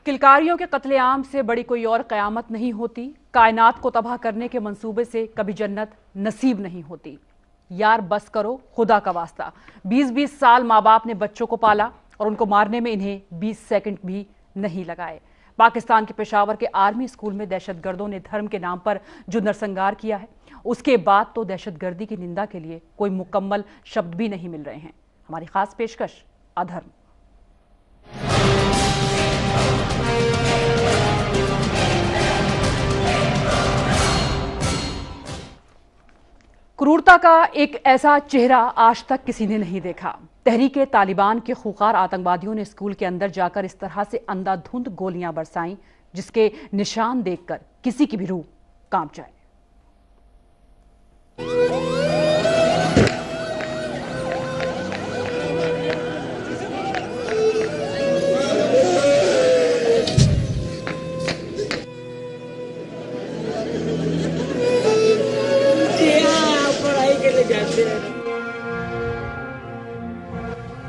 किलकारियों के कत्लेआम से बड़ी कोई और कयामत नहीं होती। कायनात को तबाह करने के मंसूबे से कभी जन्नत नसीब नहीं होती। यार बस करो, खुदा का वास्ता। 20-20 साल माँ बाप ने बच्चों को पाला और उनको मारने में इन्हें 20 सेकंड भी नहीं लगाए। पाकिस्तान के पेशावर के आर्मी स्कूल में दहशतगर्दों ने धर्म के नाम पर जो नरसंहार किया है, उसके बाद तो दहशतगर्दी की निंदा के लिए कोई मुकम्मल शब्द भी नहीं मिल रहे हैं। हमारी खास पेशकश अधर्म। क्रूरता का एक ऐसा चेहरा आज तक किसी ने नहीं देखा। तहरीके तालिबान के खूंखार आतंकवादियों ने स्कूल के अंदर जाकर इस तरह से अंधाधुंध गोलियां बरसाईं जिसके निशान देखकर किसी की भी रूह कांप जाए।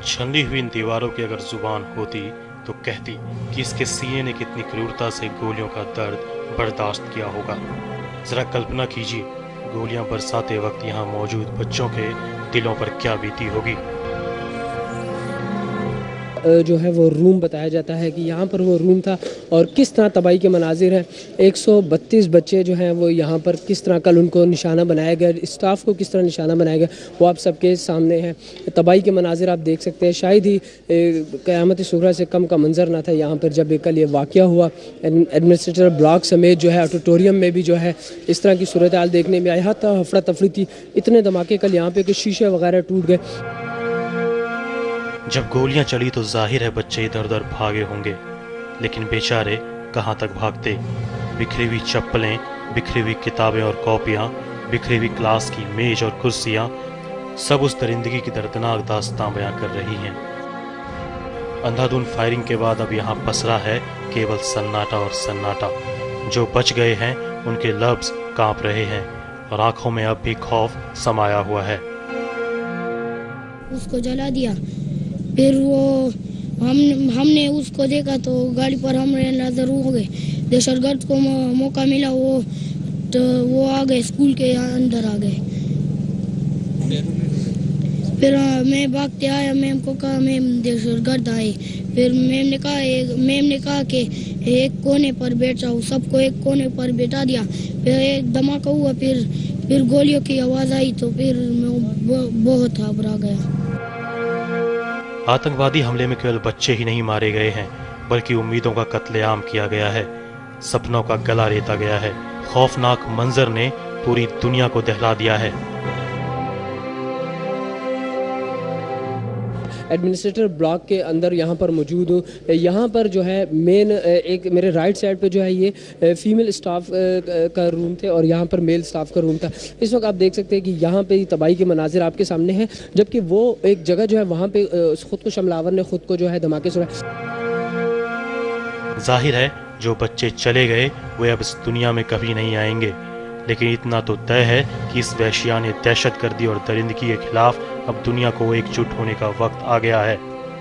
छलनी हुई इन दीवारों की अगर जुबान होती तो कहती कि इसके सीने ने कितनी क्रूरता से गोलियों का दर्द बर्दाश्त किया होगा। जरा कल्पना कीजिए, गोलियां बरसाते वक्त यहाँ मौजूद बच्चों के दिलों पर क्या बीती होगी। जो है वो रूम बताया जाता है कि यहाँ पर वो रूम था और किस तरह तबाही के मनाजिर हैं। 132 बच्चे जो हैं वो यहाँ पर किस तरह कल उनको निशाना बनाया गया, स्टाफ को किस तरह निशाना बनाया गया, वो आप सबके सामने हैं। तबाही के मनाजिर आप देख सकते हैं। शायद ही क़यामत सुगरा से कम का मंजर ना था यहाँ पर जब कल ये वाक़या हुआ। एडमिनिस्ट्रेटर ब्लॉक समेत जो है ऑडिटोरियम में भी जो है इस तरह की सूरत हाल देखने में आई। हत्ता हफड़ा तफरी थी, इतने धमाके कल यहाँ पे कि शीशे वगैरह टूट गए। जब गोलियां चली तो जाहिर है बच्चे इधर उधर भागे होंगे, लेकिन बेचारे कहां तक भागते। बिखरी हुई चप्पलें, बिखरी हुई किताबें और कॉपियां, बिखरी हुई क्लास की मेज और कुर्सियां, सब उस दरिंदगी की दर्दनाक दास्तां बयां कर रही हैं। अंधाधुंध फायरिंग के बाद अब यहाँ पसरा है केवल सन्नाटा और सन्नाटा। जो बच गए हैं उनके लफ्ज कांप रहे हैं और आंखों में अब भी खौफ समाया हुआ है। उसको जला दिया, फिर वो हमने उसको देखा तो गाड़ी पर हमने नजर हो गए। दहशतगर्द को मौका मिला, वो आ गए, स्कूल के अंदर आ गए। फिर मैं भागते आया, मैम को कहा मैम दहशतगर्द आए। फिर मैम ने कहा कि एक कोने पर बैठ जाओ, सबको एक कोने पर बैठा दिया। फिर एक धमाका हुआ, फिर गोलियों की आवाज़ आई तो फिर मैं बहुत घबरा गया। आतंकवादी हमले में केवल बच्चे ही नहीं मारे गए हैं, बल्कि उम्मीदों का कत्लेआम किया गया है, सपनों का गला रेता गया है। खौफनाक मंजर ने पूरी दुनिया को दहला दिया है। एडमिनिस्ट्रेटर ब्लॉक के अंदर यहाँ पर मौजूद हूँ। यहाँ पर जो है मेन एक मेरे राइट साइड पे जो है ये फीमेल स्टाफ का रूम थे और यहाँ पर मेल स्टाफ का रूम था। इस वक्त आप देख सकते हैं कि यहाँ पे तबाही के मनाजिर आपके सामने हैं, जबकि वो एक जगह जो है वहाँ पे खुद को शमलावर ने खुद को जो है धमाके से। जाहिर है जो बच्चे चले गए वे अब इस दुनिया में कभी नहीं आएंगे, लेकिन इतना तो तय है कि इस वहशियाने दहशतगर्दी और दरिंदगी के खिलाफ अब दुनिया को एकजुट होने का वक्त आ गया है,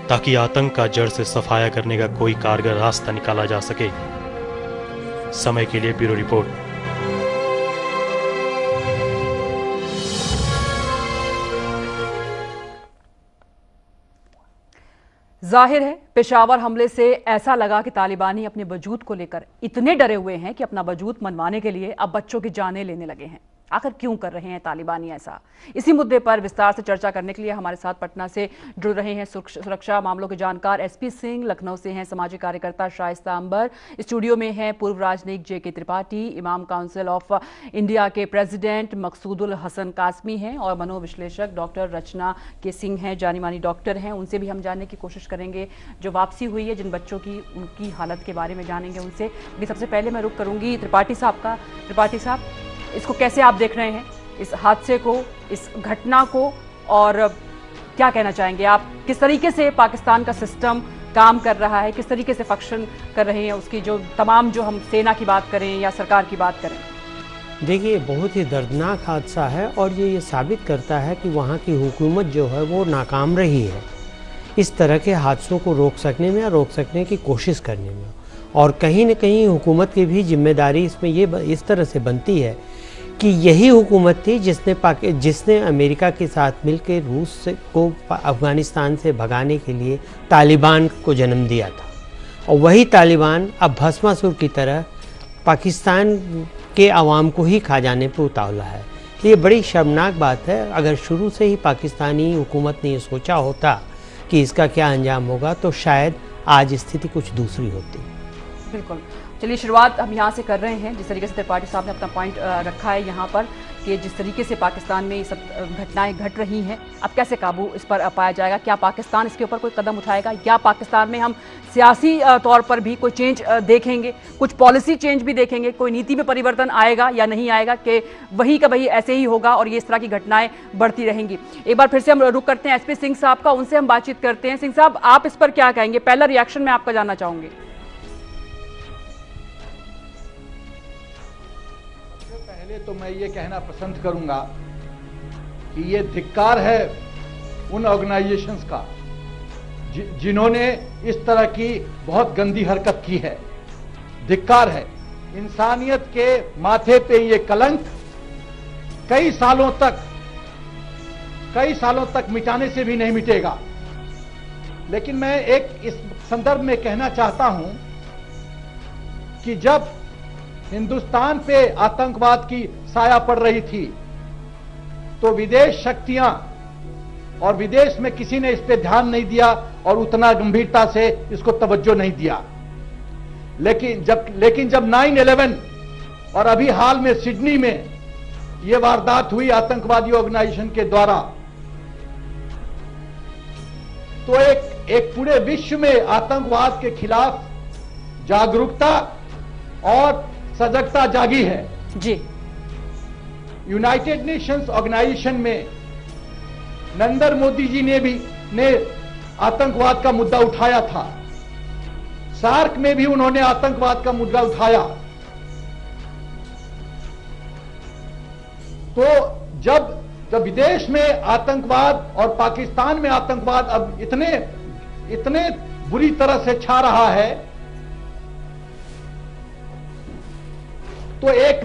ताकि आतंक का जड़ से सफाया करने का कोई कारगर रास्ता निकाला जा सके। समय के लिए ब्यूरो रिपोर्ट। जाहिर है पेशावर हमले से ऐसा लगा कि तालिबानी अपने वजूद को लेकर इतने डरे हुए हैं कि अपना वजूद मनवाने के लिए अब बच्चों की जानें लेने लगे हैं। आखिर क्यों कर रहे हैं तालिबानी ऐसा? इसी मुद्दे पर विस्तार से चर्चा करने के लिए हमारे साथ पटना से जुड़ रहे हैं सुरक्षा मामलों के जानकार एसपी सिंह, लखनऊ से हैं सामाजिक कार्यकर्ता शाइस्ता अंबर, स्टूडियो में हैं पूर्व राजनयिक जेके त्रिपाठी, इमाम काउंसिल ऑफ इंडिया के प्रेसिडेंट मकसूदुल हसन कासमी हैं और मनोविश्लेषक डॉक्टर रचना के सिंह हैं, जानी मानी डॉक्टर हैं। उनसे भी हम जानने की कोशिश करेंगे जो वापसी हुई है, जिन बच्चों की उनकी हालत के बारे में जानेंगे उनसे। लेकिन सबसे पहले मैं रुख करूंगी त्रिपाठी साहब का। त्रिपाठी साहब, इसको कैसे आप देख रहे हैं, इस हादसे को, इस घटना को, और क्या कहना चाहेंगे आप? किस तरीके से पाकिस्तान का सिस्टम काम कर रहा है, किस तरीके से फंक्शन कर रहे हैं उसकी जो तमाम, जो हम सेना की बात करें या सरकार की बात करें? देखिए, बहुत ही दर्दनाक हादसा है और ये साबित करता है कि वहाँ की हुकूमत जो है वो नाकाम रही है इस तरह के हादसों को रोक सकने में या रोक सकने की कोशिश करने में। और कहीं न कहीं हुकूमत की भी जिम्मेदारी इसमें ये इस तरह से बनती है कि यही हुकूमत थी जिसने अमेरिका के साथ मिलकर रूस को अफ़गानिस्तान से भगाने के लिए तालिबान को जन्म दिया था, और वही तालिबान अब भस्मासुर की तरह पाकिस्तान के आवाम को ही खा जाने पर उतावला है। ये बड़ी शर्मनाक बात है। अगर शुरू से ही पाकिस्तानी हुकूमत ने ये सोचा होता कि इसका क्या अंजाम होगा तो शायद आज स्थिति कुछ दूसरी होती। बिल्कुल, चलिए शुरुआत हम यहाँ से कर रहे हैं। जिस तरीके से त्रिपाठी साहब ने अपना पॉइंट रखा है यहाँ पर कि जिस तरीके से पाकिस्तान में ये सब घटनाएं घट रही हैं, अब कैसे काबू इस पर पाया जाएगा? क्या पाकिस्तान इसके ऊपर कोई कदम उठाएगा, या पाकिस्तान में हम सियासी तौर पर भी कोई चेंज देखेंगे, कुछ पॉलिसी चेंज भी देखेंगे, कोई नीति में परिवर्तन आएगा या नहीं आएगा, कि वही का वही ऐसे ही होगा और ये इस तरह की घटनाएं बढ़ती रहेंगी? एक बार फिर से हम रुक करते हैं एसपी सिंह साहब का, उनसे हम बातचीत करते हैं। सिंह साहब, आप इस पर क्या कहेंगे? पहला रिएक्शन मैं आपका जानना चाहूंगी। तो मैं ये कहना पसंद करूंगा कि ये धिक्कार है उन ऑर्गेनाइजेशंस का जिन्होंने इस तरह की बहुत गंदी हरकत की है। धिक्कार है। इंसानियत के माथे पे ये कलंक कई सालों तक मिटाने से भी नहीं मिटेगा। लेकिन मैं एक इस संदर्भ में कहना चाहता हूं कि जब हिंदुस्तान पे आतंकवाद की साया पड़ रही थी तो विदेश शक्तियां और विदेश में किसी ने इस पे ध्यान नहीं दिया और उतना गंभीरता से इसको तवज्जो नहीं दिया। लेकिन जब 9/11 और अभी हाल में सिडनी में यह वारदात हुई आतंकवादी ऑर्गेनाइजेशन के द्वारा, तो एक पूरे विश्व में आतंकवाद के खिलाफ जागरूकता और सजगता जागी है। जी, यूनाइटेड नेशंस ऑर्गेनाइजेशन में नरेंद्र मोदी जी ने आतंकवाद का मुद्दा उठाया था। सार्क में भी उन्होंने आतंकवाद का मुद्दा उठाया। तो जब विदेश में आतंकवाद और पाकिस्तान में आतंकवाद अब इतने बुरी तरह से छा रहा है, तो एक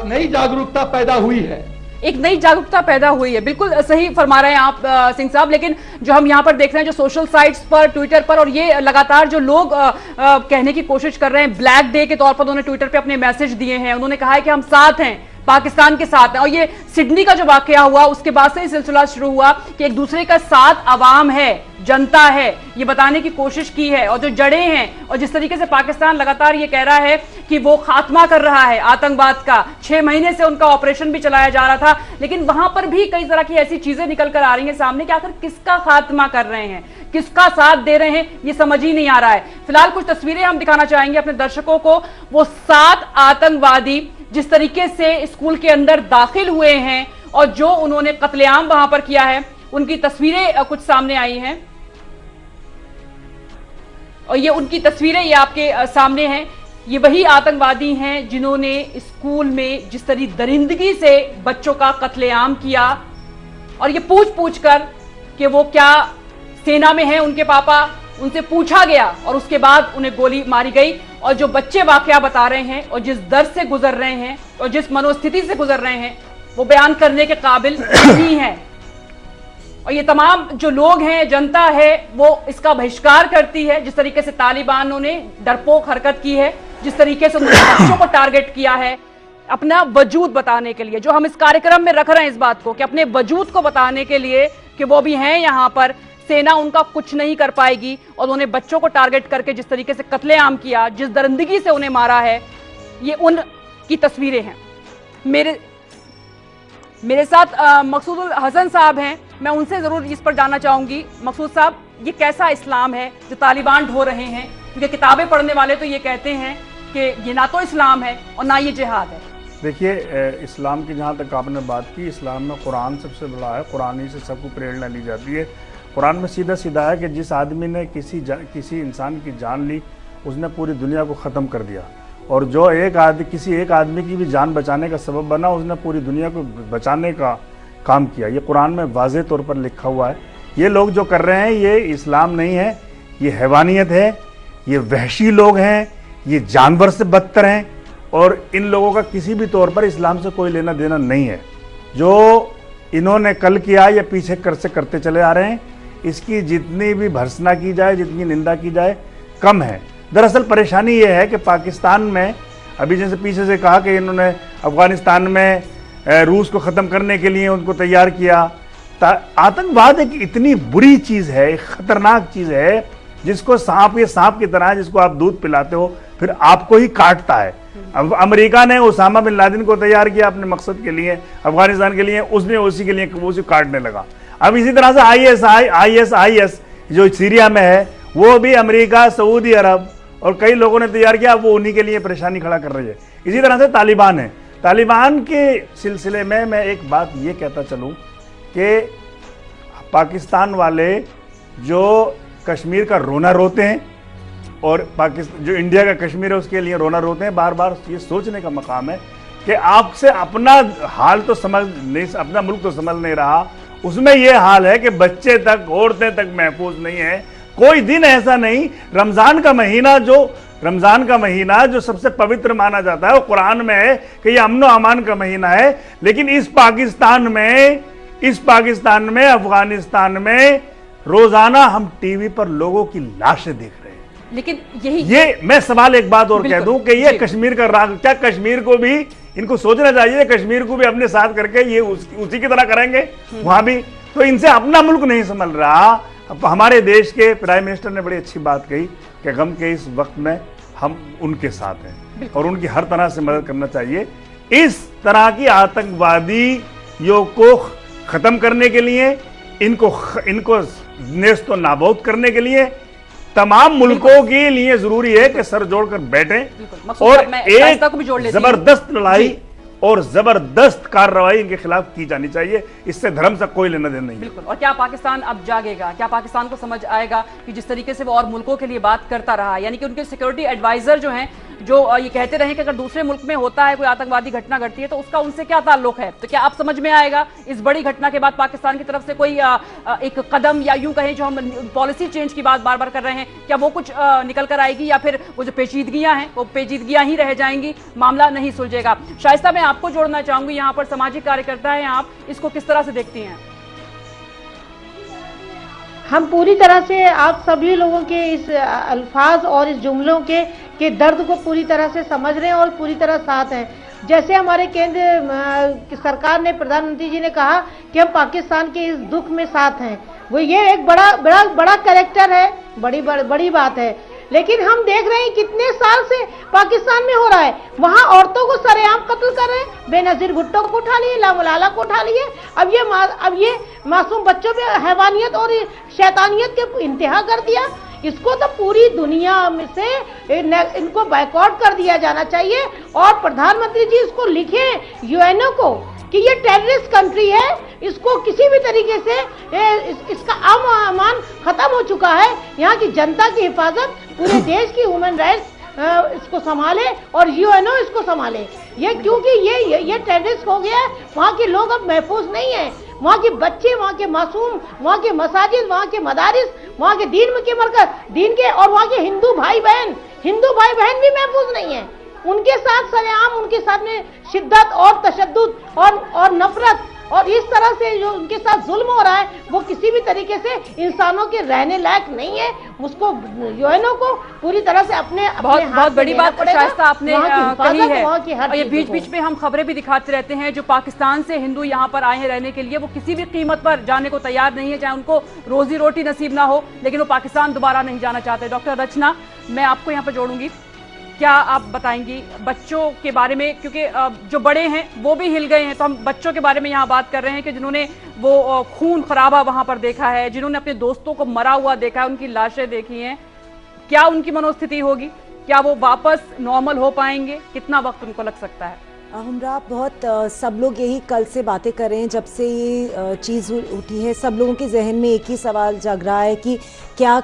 नई जागरूकता पैदा हुई है। एक नई जागरूकता पैदा हुई है, बिल्कुल सही फरमा रहे हैं आप सिंह साहब। लेकिन जो हम यहाँ पर देख रहे हैं, जो सोशल साइट्स पर, ट्विटर पर, और ये लगातार जो लोग कहने की कोशिश कर रहे हैं, ब्लैक डे के तौर पर उन्होंने ट्विटर पे अपने मैसेज दिए हैं। उन्होंने कहा है कि हम साथ हैं, पाकिस्तान के साथ हैं। और ये सिडनी का जो वाकया हुआ उसके बाद से सिलसिला शुरू हुआ कि एक दूसरे का साथ आवाम है, जनता है, ये बताने की कोशिश की है। और जो जड़ें हैं, और जिस तरीके से पाकिस्तान लगातार ये कह रहा है कि वो खात्मा कर रहा है आतंकवाद का, 6 महीने से उनका ऑपरेशन भी चलाया जा रहा था, लेकिन वहां पर भी कई तरह की ऐसी चीजें निकल कर आ रही हैं सामने कि आखिर किसका खात्मा कर रहे हैं, किसका साथ दे रहे हैं, ये समझ ही नहीं आ रहा है। फिलहाल कुछ तस्वीरें हम दिखाना चाहेंगे अपने दर्शकों को। वो 7 आतंकवादी जिस तरीके से स्कूल के अंदर दाखिल हुए हैं और जो उन्होंने कत्लेआम वहां पर किया है, उनकी तस्वीरें कुछ सामने आई हैं, और ये उनकी तस्वीरें ये आपके सामने हैं। ये वही आतंकवादी हैं जिन्होंने स्कूल में जिस तरह दरिंदगी से बच्चों का कत्लेआम किया, और ये पूछ कर कि वो क्या सेना में हैं, उनके पापा, उनसे पूछा गया और उसके बाद उन्हें गोली मारी गई। और जो बच्चे वाकया बता रहे हैं और जिस दर्द से गुजर रहे हैं और जिस मनोस्थिति से गुजर रहे हैं, वो बयान करने के काबिल नहीं है। और ये तमाम जो लोग हैं, जनता है, वो इसका बहिष्कार करती है। जिस तरीके से तालिबानों ने डरपोक हरकत की है, जिस तरीके से उन्होंने बच्चों को टारगेट किया है अपना वजूद बताने के लिए, जो हम इस कार्यक्रम में रख रहे हैं इस बात को कि अपने वजूद को बताने के लिए कि वो भी हैं यहाँ पर, सेना उनका कुछ नहीं कर पाएगी। और उन्होंने बच्चों को टारगेट करके जिस तरीके से कत्लेआम किया, जिस दरिंदगी से उन्हें मारा है, ये उनकी तस्वीरें हैं। मेरे साथ मकसूद हसन साहब हैं, मैं उनसे जरूर इस पर जानना चाहूंगी। मकसूद साहब, ये कैसा इस्लाम है जो तालिबान ढो रहे हैं? क्योंकि किताबें पढ़ने वाले तो ये कहते हैं कि ये ना तो इस्लाम है और ना ये जिहाद है। देखिए, इस्लाम की जहाँ तक आपने बात की, इस्लाम में कुरान सबसे बड़ा है। कुरान ही से सबको प्रेरणा ली जाती है। कुरान में सीधा सीधा है कि जिस आदमी ने किसी इंसान की जान ली, उसने पूरी दुनिया को ख़त्म कर दिया। और जो किसी एक आदमी की भी जान बचाने का सबब बना, उसने पूरी दुनिया को बचाने का काम किया। ये कुरान में वाज़ेह तौर पर लिखा हुआ है। ये लोग जो कर रहे हैं ये इस्लाम नहीं है, ये हैवानियत है, ये वहशी लोग हैं, ये जानवर से बदतर हैं, और इन लोगों का किसी भी तौर पर इस्लाम से कोई लेना देना नहीं है। जो इन्होंने कल किया या पीछे से करते चले आ रहे हैं, इसकी जितनी भी भर्त्सना की जाए, जितनी निंदा की जाए, कम है। दरअसल परेशानी ये है कि पाकिस्तान में अभी जैसे पीछे से कहा कि इन्होंने अफगानिस्तान में रूस को ख़त्म करने के लिए उनको तैयार किया। आतंकवाद एक इतनी बुरी चीज़ है, एक ख़तरनाक चीज़ है, जिसको सांप, ये सांप की तरह जिसको आप दूध पिलाते हो फिर आपको ही काटता है। अब अमेरिका ने उसामा बिन लादेन को तैयार किया अपने मकसद के लिए, अफगानिस्तान के लिए, उसने उसी के लिए उसे काटने लगा। अब इसी तरह से ISIS जो सीरिया में है, वो भी अमेरिका, सऊदी अरब और कई लोगों ने तैयार किया, वो उन्हीं के लिए परेशानी खड़ा कर रही है। इसी तरह से तालिबान है। तालिबान के सिलसिले में मैं एक बात ये कहता चलूँ कि पाकिस्तान वाले जो कश्मीर का रोना रोते हैं और पाकिस्तान जो इंडिया का कश्मीर है उसके लिए रोना रोते हैं, बार बार ये सोचने का मकाम है कि आपसे अपना हाल तो समझ नहीं, अपना मुल्क तो समझ नहीं रहा, उसमें यह हाल है कि बच्चे तक, औरतें तक महफूज नहीं है। कोई दिन ऐसा नहीं, रमजान का महीना जो सबसे पवित्र माना जाता है, वो कुरान में है कि यह अमन व अमान का महीना है, लेकिन इस पाकिस्तान में अफगानिस्तान में रोजाना हम टीवी पर लोगों की लाशें देख रहे हैं। लेकिन ये मैं सवाल एक बात और कह दूं कि ये कश्मीर का राग, क्या कश्मीर को भी इनको सोचना चाहिए, कश्मीर को भी अपने साथ करके ये उसी की तरह करेंगे वहां भी? तो इनसे अपना मुल्क नहीं संभल रहा। अब हमारे देश के प्राइम मिनिस्टर ने बड़ी अच्छी बात कही कि गम के इस वक्त में हम उनके साथ हैं और उनकी हर तरह से मदद करना चाहिए। इस तरह की आतंकवादियों को खत्म करने के लिए, इनको नेस्त व नाबूद करने के लिए तमाम मुल्कों के लिए जरूरी है कि सर जोड़कर बैठें और एक जबरदस्त लड़ाई और जबरदस्त कार्रवाई इनके खिलाफ की जानी चाहिए। इससे धर्म से कोई लेना देना नहीं। बिल्कुल। और क्या पाकिस्तान अब जागेगा? क्या पाकिस्तान को समझ आएगा कि जिस तरीके से वो और मुल्कों के लिए बात करता रहा, यानी कि उनके सिक्योरिटी एडवाइजर जो हैं, जो ये कहते रहे कि अगर दूसरे मुल्क में होता है कोई आतंकवादी घटना घटती है तो उसका उनसे क्या ताल्लुक है? तो क्या आप समझ में आएगा इस बड़ी घटना के बाद पाकिस्तान की तरफ से कोई एक कदम, या यूं कहें जो हम पॉलिसी चेंज की बात बार बार कर रहे हैं, क्या वो कुछ निकल कर आएगी, या फिर वो जो पेचीदगियां हैं वो पेचीदगियां ही रह जाएंगी, मामला नहीं सुलझेगा? शाइस्ता, मैं आपको जोड़ना चाहूंगी, यहाँ पर सामाजिक कार्यकर्ता हैं आप, इसको किस तरह से देखती हैं? हम पूरी तरह से आप सभी लोगों के इस अल्फाज और इस जुमलों के दर्द को पूरी तरह से समझ रहे हैं और पूरी तरह साथ हैं। जैसे हमारे केंद्र सरकार ने, प्रधानमंत्री जी ने कहा कि हम पाकिस्तान के इस दुख में साथ हैं, वो ये एक बड़ा कैरेक्टर है, बड़ी बात है। लेकिन हम देख रहे हैं कितने साल से पाकिस्तान में हो रहा है, वहां औरतों को सरेआम कत्ल कर रहे हैं, बेनजीर भुट्टो को उठा लिए, लामलाला को उठा लिए, अब ये मासूम बच्चों पे हैवानियत और शैतानियत के इंतहा कर दिया। इसको तो पूरी दुनिया में से इनको बायकॉट कर दिया जाना चाहिए और प्रधानमंत्री जी इसको लिखे यूएनओ को कि ये टेररिस्ट कंट्री है, इसको किसी भी तरीके से इसका अमान खत्म हो चुका है। यहाँ की जनता की हिफाजत, पूरे देश की ह्यूमन राइट्स इसको संभाले और यूएनओ इसको संभाले। ये क्योंकि ये टेररिस्ट हो गया है, वहाँ के लोग अब महफूज नहीं है, वहाँ के बच्चे, वहाँ के मासूम, वहाँ के मसाजिद, वहाँ के मदारिस, वहाँ के दीन के मरकज, दीन के, और वहाँ के हिंदू भाई बहन भी महफूज नहीं है। उनके साथ सरेआम, उनके साथ में शिद्दत और तशद्दुद और नफरत और इस तरह से जो उनके साथ जुल्म हो रहा है, वो किसी भी तरीके से इंसानों के रहने लायक नहीं है। उसको यूएनओ को पूरी तरह से अपने बहुत बड़ी बात शाइस्ता आपने कही है। और ये बीच में हम खबरें भी दिखाते रहते हैं, जो पाकिस्तान से हिंदू यहाँ पर आए हैं रहने के लिए, वो किसी भी कीमत पर जाने को तैयार नहीं है, चाहे उनको रोजी रोटी नसीब ना हो, लेकिन वो पाकिस्तान दोबारा नहीं जाना चाहते। डॉक्टर रचना, मैं आपको यहाँ पर जोड़ूंगी, क्या आप बताएंगी बच्चों के बारे में, क्योंकि जो बड़े हैं वो भी हिल गए हैं, तो हम बच्चों के बारे में यहाँ बात कर रहे हैं कि जिन्होंने वो खून खराबा वहाँ पर देखा है, जिन्होंने अपने दोस्तों को मरा हुआ देखा है, उनकी लाशें देखी हैं, क्या उनकी मनोस्थिति होगी? क्या वो वापस नॉर्मल हो पाएंगे? कितना वक्त उनको लग सकता है? हमरा बहुत सब लोग यही कल से बातें कर रहे हैं, जब से ये चीज़ उठी है, सब लोगों के जहन में एक ही सवाल जग रहा है कि क्या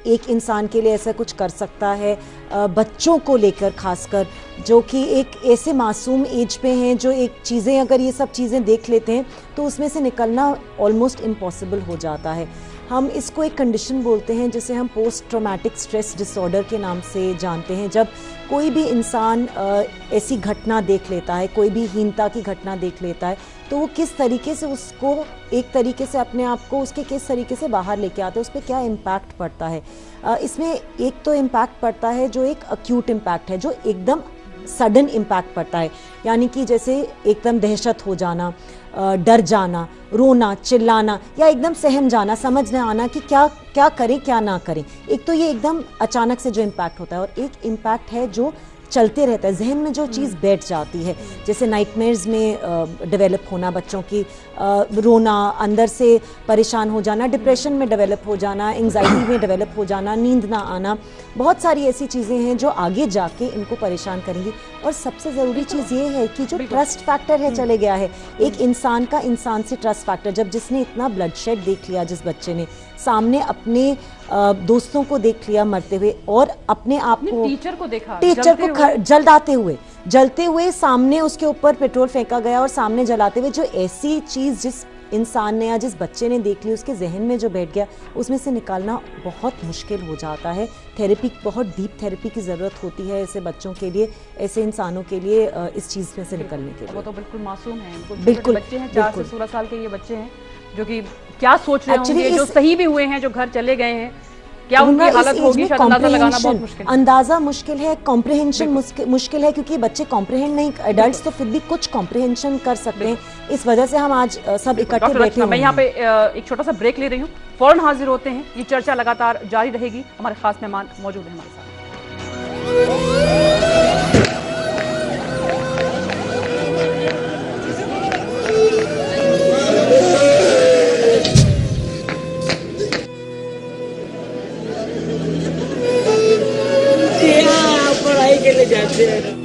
एक इंसान के लिए ऐसा कुछ कर सकता है, बच्चों को लेकर खासकर, जो कि एक ऐसे मासूम एज पे हैं, जो एक चीज़ें, अगर ये सब चीज़ें देख लेते हैं तो उसमें से निकलना ऑलमोस्ट इम्पॉसिबल हो जाता है। हम इसको एक कंडीशन बोलते हैं जिसे हम पोस्ट ट्रॉमेटिक स्ट्रेस डिसऑर्डर के नाम से जानते हैं। जब कोई भी इंसान ऐसी घटना देख लेता है, कोई भी हीनता की घटना देख लेता है, तो वो किस तरीके से उसको एक तरीके से अपने आप को उसके किस तरीके से बाहर लेके आते हैं, उस पर क्या इम्पैक्ट पड़ता है। इसमें एक तो इम्पैक्ट पड़ता है जो एक अक्यूट इम्पैक्ट है, जो एकदम सडन इम्पैक्ट पड़ता है, यानी कि जैसे एकदम दहशत हो जाना, डर जाना, रोना, चिल्लाना या एकदम सहम जाना, समझ न आना कि क्या करें क्या ना करें। एक तो ये एकदम अचानक से जो इम्पैक्ट होता है, और एक इम्पैक्ट है जो चलते रहता है, जहन में जो चीज़ बैठ जाती है, जैसे नाइटमेयर्स में डेवलप होना, बच्चों की रोना, अंदर से परेशान हो जाना, डिप्रेशन में डेवलप हो जाना, एंग्जाइटी में डेवलप हो जाना, नींद ना आना, बहुत सारी ऐसी चीज़ें हैं जो आगे जाके इनको परेशान करेंगी। और सबसे ज़रूरी चीज़ ये है कि जो ट्रस्ट फैक्टर है चले गया है, एक इंसान का इंसान से ट्रस्ट फैक्टर, जब जिसने इतना ब्लड शेड देख लिया, जिस बच्चे ने सामने अपने दोस्तों को देख लिया मरते हुए और अपने आप को, टीचर को देखा, टीचर को जलते हुए सामने उसके ऊपर पेट्रोल फेंका गया और सामने जलाते हुए, जो ऐसी चीज़ जिस इंसान ने या जिस बच्चे ने देख ली, उसके जहन में जो बैठ गया, उसमें से निकालना बहुत मुश्किल हो जाता है। थेरेपी, बहुत डीप थेरेपी की ज़रूरत होती है ऐसे बच्चों के लिए, ऐसे इंसानों के लिए, इस चीज़ में से निकलने के लिए। वो तो बिल्कुल मासूम हैं, बिल्कुल बच्चे हैं, 4 से 16 साल के ये बच्चे हैं जो कि क्या सोच रहे होंगे, जो सही भी हुए हैं, जो घर चले गए हैं, क्या उनकी हालत होगी, शायद अंदाजा लगाना बहुत मुश्किल है। अंदाजा मुश्किल है, कॉम्प्रिहेंशन मुश्किल है, क्योंकि बच्चे कॉम्प्रिहेंड नहीं, एडल्ट्स तो फिर भी कुछ कॉम्प्रिहेंशन कर सकते हैं। इस वजह से हम आज सब इकट्ठे बैठे हैं। मैं यहाँ पे एक छोटा सा ब्रेक ले रही हूँ, फौरन हाजिर होते हैं। ये चर्चा लगातार जारी रहेगी, हमारे खास मेहमान मौजूद हैं हमारे साथ। पढ़ाई के लिए जाते हैं।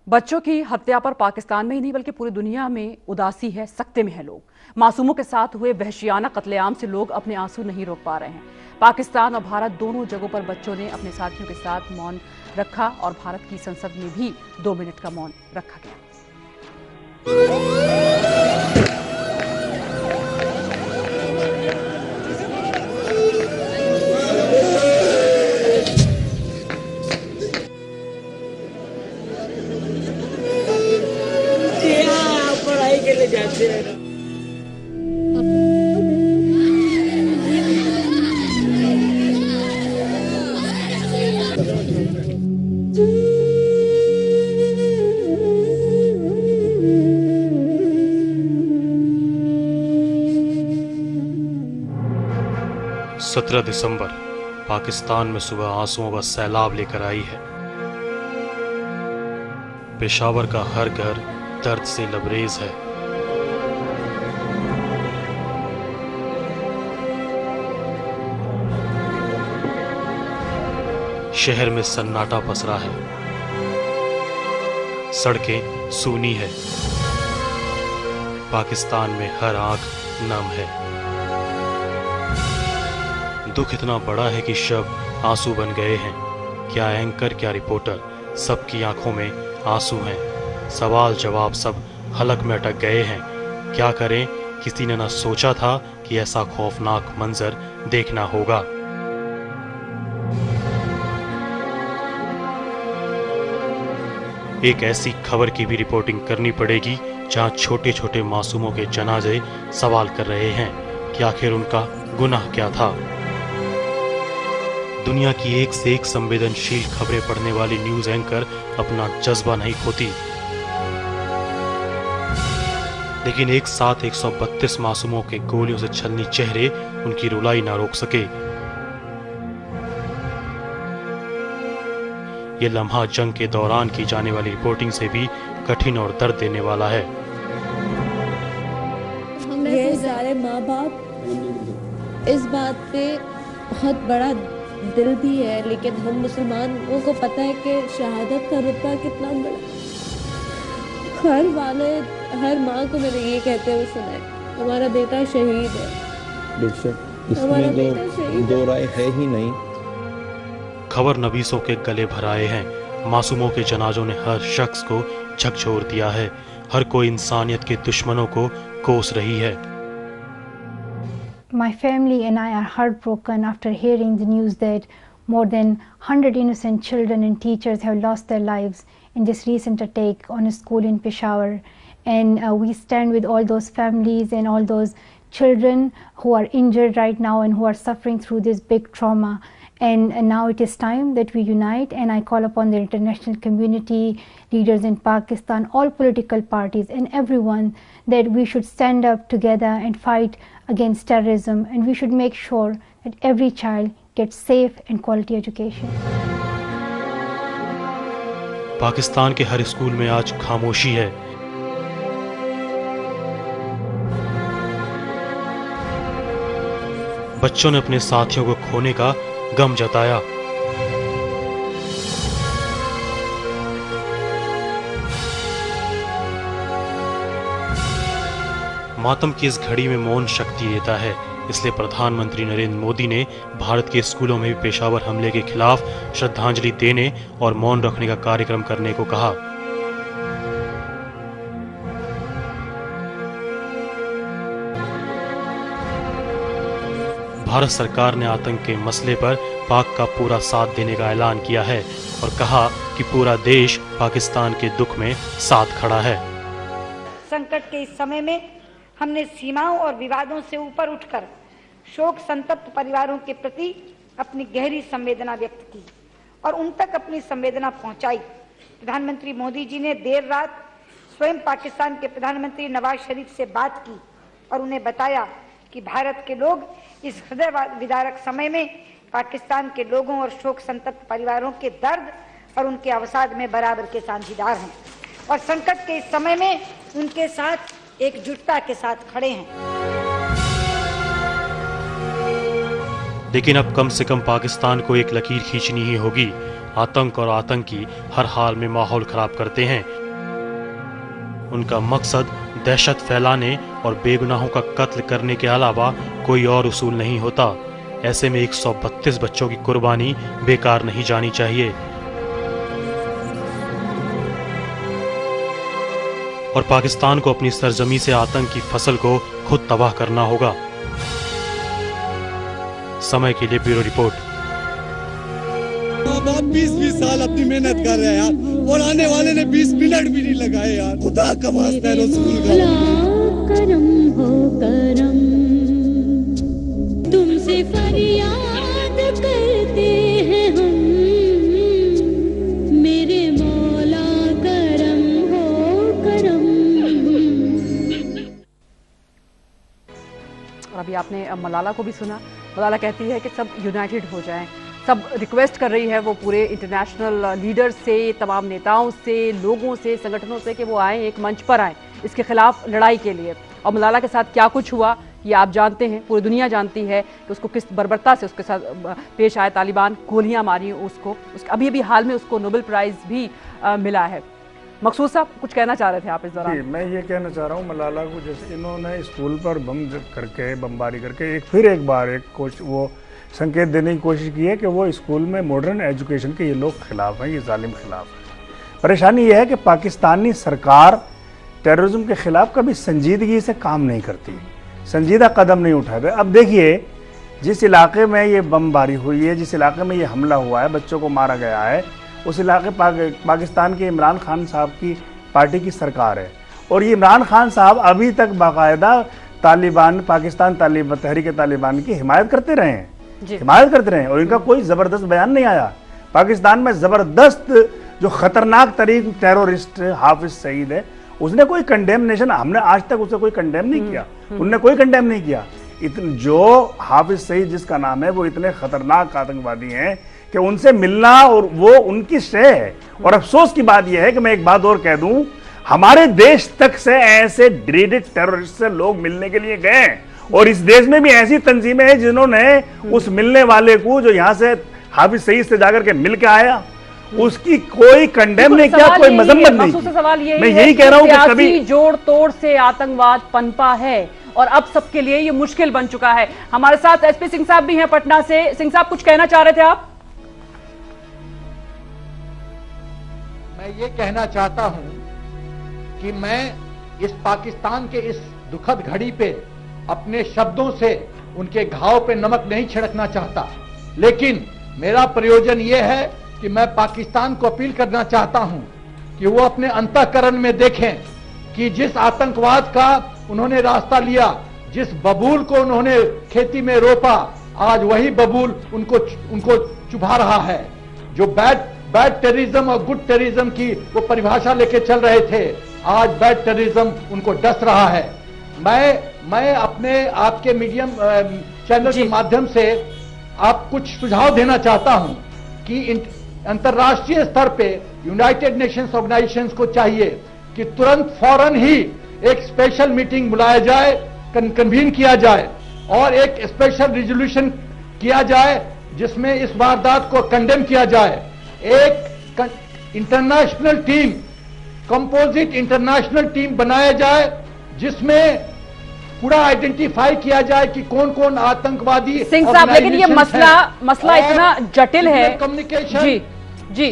बच्चों की हत्या पर पाकिस्तान में ही नहीं बल्कि पूरी दुनिया में उदासी है, सख्ते में है लोग। मासूमों के साथ हुए वहशियाना कत्लेआम से लोग अपने आंसू नहीं रोक पा रहे हैं। पाकिस्तान और भारत दोनों जगहों पर बच्चों ने अपने साथियों के साथ मौन रखा और भारत की संसद में भी 2 मिनट का मौन रखा गया। पढ़ाई के लिए जाते हैं। सत्रह दिसंबर पाकिस्तान में सुबह आंसुओं का सैलाब लेकर आई है। पेशावर का हर घर दर्द से लबरेज है। शहर में सन्नाटा पसरा है, सड़कें सूनी है, पाकिस्तान में हर आंख नम है। दुख इतना बड़ा है कि शब आंसू बन गए हैं। क्या एंकर, क्या रिपोर्टर, सबकी आंखों में आंसू हैं। सवाल जवाब सब हलक में अटक गए हैं। क्या करें, किसी ने न सोचा था कि ऐसा खौफनाक मंजर देखना होगा। एक ऐसी खबर की भी रिपोर्टिंग करनी पड़ेगी जहां छोटे छोटे मासूमों के जनाजे सवाल कर रहे हैं कि आखिर उनका गुनाह क्या था। दुनिया की एक से एक संवेदनशील खबरें पढ़ने वाली न्यूज एंकर अपना जज्बा नहीं खोती, लेकिन एक साथ 132 मासूमों के गोलियों से छलनी चेहरे उनकी रुलाई ना रोक सके। ये लम्हा जंग के दौरान की जाने वाली रिपोर्टिंग से भी कठिन और दर्द देने वाला है। ये सारे माँ बाप इस बात पे बहुत बड़ा दिल भी है, लेकिन हम मुसलमानों को पता है कि शहादत का रुतबा कितना बड़ा। हर माँ को मैंने ये कहते हुए सुना है, हमारा बेटा शहीद है। बेशक इसमें दो राय है ही नहीं। खबर नबीसों के गले भराए हैं। मासूमों के जनाजों ने हर शख्स को झकझोर दिया है। हर कोई इंसानियत के दुश्मनों को कोस रही है। My family and I are heartbroken after hearing the news that more than 100 innocent children and teachers have lost their lives in this recent attack on a school in Peshawar. And we stand with all those families and all those children who are injured right now and who are suffering through this big trauma. And now it is time that we unite, and I call upon the international community, leaders in Pakistan, all political parties and everyone, that we should stand up together and fight against terrorism, and we should make sure that every child gets safe and quality education. Pakistan के हर school में आज खामोशी है। बच्चों ने अपने साथियों को खोने का गम जताया। मातम की इस घड़ी में मौन शक्ति देता है, इसलिए प्रधानमंत्री नरेंद्र मोदी ने भारत के स्कूलों में भी पेशावर हमले के खिलाफ श्रद्धांजलि देने और मौन रखने का कार्यक्रम करने को कहा। भारत सरकार ने आतंक के मसले पर पाक का पूरा साथ देने का ऐलान किया है और कहा कि पूरा देश पाकिस्तान के दुख में साथ खड़ा है। संकट के इस समय में हमने सीमाओं और विवादों से ऊपर उठकर शोक संतप्त परिवारों के प्रति अपनी गहरी संवेदना व्यक्त की और उन तक अपनी संवेदना पहुंचाई। प्रधानमंत्री मोदी जी ने देर रात स्वयं पाकिस्तान के प्रधानमंत्री नवाज शरीफ से बात की और उन्हें बताया कि भारत के लोग इस हृदय विदारक समय में पाकिस्तान के लोगों और शोक संतप्त परिवारों के दर्द और उनके अवसाद में बराबर के साझीदार हैं और संकट के इस समय में उनके साथ एकजुटता के साथ खड़े हैं। लेकिन अब कम से कम पाकिस्तान को एक लकीर खींचनी ही होगी। आतंक और आतंकी हर हाल में माहौल खराब करते हैं। उनका मकसद दहशत फैलाने और बेगुनाहों का कत्ल करने के अलावा कोई और उसूल नहीं होता। ऐसे में 132 बच्चों की कुर्बानी बेकार नहीं जानी चाहिए और पाकिस्तान को अपनी सरजमी से आतंक की फसल को खुद तबाह करना होगा। समय के लिए ब्यूरो रिपोर्ट। 20-20 साल अपनी मेहनत कर रहे हैं यार, और आने वाले ने 20 मिनट भी नहीं लगाए यार। खुदा का वास्ता है रसूल का करम हो करम, तुमसे फरियाद करते हैं हम, मेरे मौला करम हो करम। और अभी आपने मलाला को भी सुना। मलाला कहती है कि सब यूनाइटेड हो जाएं, सब रिक्वेस्ट कर रही है वो पूरे इंटरनेशनल लीडर्स से, तमाम नेताओं से, लोगों से, संगठनों से कि वो आएँ, एक मंच पर आएँ इसके खिलाफ लड़ाई के लिए। और मलाला के साथ क्या कुछ हुआ ये आप जानते हैं, पूरी दुनिया जानती है कि उसको किस बर्बरता से उसके साथ पेश आए तालिबान, गोलियां मारी उसको। अभी हाल में उसको नोबेल प्राइज़ भी मिला है। मकसूद साहब कुछ कहना चाह रहे थे आप इस दौरान? मैं ये कहना चाह रहा हूँ मलाला को, जैसे इन्होंने स्कूल पर बमबारी करके एक बार वो संकेत देने की कोशिश की है कि वो स्कूल में मॉडर्न एजुकेशन के ये लोग खिलाफ हैं, ये जालिम खिलाफ हैं। परेशानी ये है कि पाकिस्तानी सरकार टेररिज्म के खिलाफ कभी संजीदगी से काम नहीं करती, संजीदा कदम नहीं उठाते। अब देखिए जिस इलाके में ये बमबारी हुई है, जिस इलाके में ये हमला हुआ है, बच्चों को मारा गया है, उस इलाके पाकिस्तान के इमरान खान साहब की पार्टी की सरकार है और ये इमरान खान साहब अभी तक बाकायदा तालिबान, पाकिस्तान तहरीक तालिबान की हिमायत करते रहे हैं, हिमायत करते रहे और इनका कोई ज़बरदस्त बयान नहीं आया। पाकिस्तान में ज़बरदस्त जो ख़तरनाक तरीन टेररिस्ट हाफिज सईद है, उसने कोई कंडेमनेशन, हमने आज तक उसे कोई कंडेम नहीं किया, उनने कोई कंडेम नहीं किया। जो हाफिज सईद जिसका नाम है वो इतने खतरनाक आतंकवादी हैं कि उनसे मिलना और वो उनकी श्रेय है। और अफसोस की बात यह है कि मैं एक बात और कह दूं, हमारे देश तक से ऐसे ड्रीडेड टेररिस्ट से लोग मिलने के लिए गए और इस देश में भी ऐसी तंजीमें हैं जिन्होंने उस मिलने वाले को, जो यहाँ से हाफिज सईद से जाकर के मिल के आया, उसकी कोई कंडेम नहीं किया, कोई मजम्मत नहीं की। सवाल यही मैं यही कह रहा हूँ कि कभी जोड़ तोड़ से आतंकवाद पनपा है और अब सबके लिए ये मुश्किल बन चुका है। हमारे साथ एसपी सिंह साहब भी हैं पटना से। सिंह साहब, कुछ कहना चाह रहे थे आप? मैं ये कहना चाहता हूं कि मैं इस पाकिस्तान के इस दुखद घड़ी पे अपने शब्दों से उनके घाव पे नमक नहीं छिड़कना चाहता, लेकिन मेरा प्रयोजन यह है कि मैं पाकिस्तान को अपील करना चाहता हूं कि वो अपने अंतःकरण में देखें कि जिस आतंकवाद का उन्होंने रास्ता लिया, जिस बबूल को उन्होंने खेती में रोपा, आज वही बबूल उनको चुभा रहा है। जो बैड टेररिज्म और गुड टेररिज्म की वो परिभाषा लेके चल रहे थे, आज बैड टेररिज्म उनको डस रहा है। मैं अपने आपके मीडियम चैनल के माध्यम से आप कुछ सुझाव देना चाहता हूं कि अंतर्राष्ट्रीय स्तर पे यूनाइटेड नेशंस ऑर्गेनाइजेशंस को चाहिए कि तुरंत फौरन ही एक स्पेशल मीटिंग बुलाया जाए, कन्वीन किया जाए और एक स्पेशल रिजोल्यूशन किया जाए जिसमें इस वारदात को कंडेम किया जाए। एक international team, composite international team बनाया जाए जिसमें पूरा आइडेंटिफाई किया जाए कि कौन कौन आतंकवादी। सिंह साहब, लेकिन ये मसला इतना जटिल है। कम्युनिकेशन जी,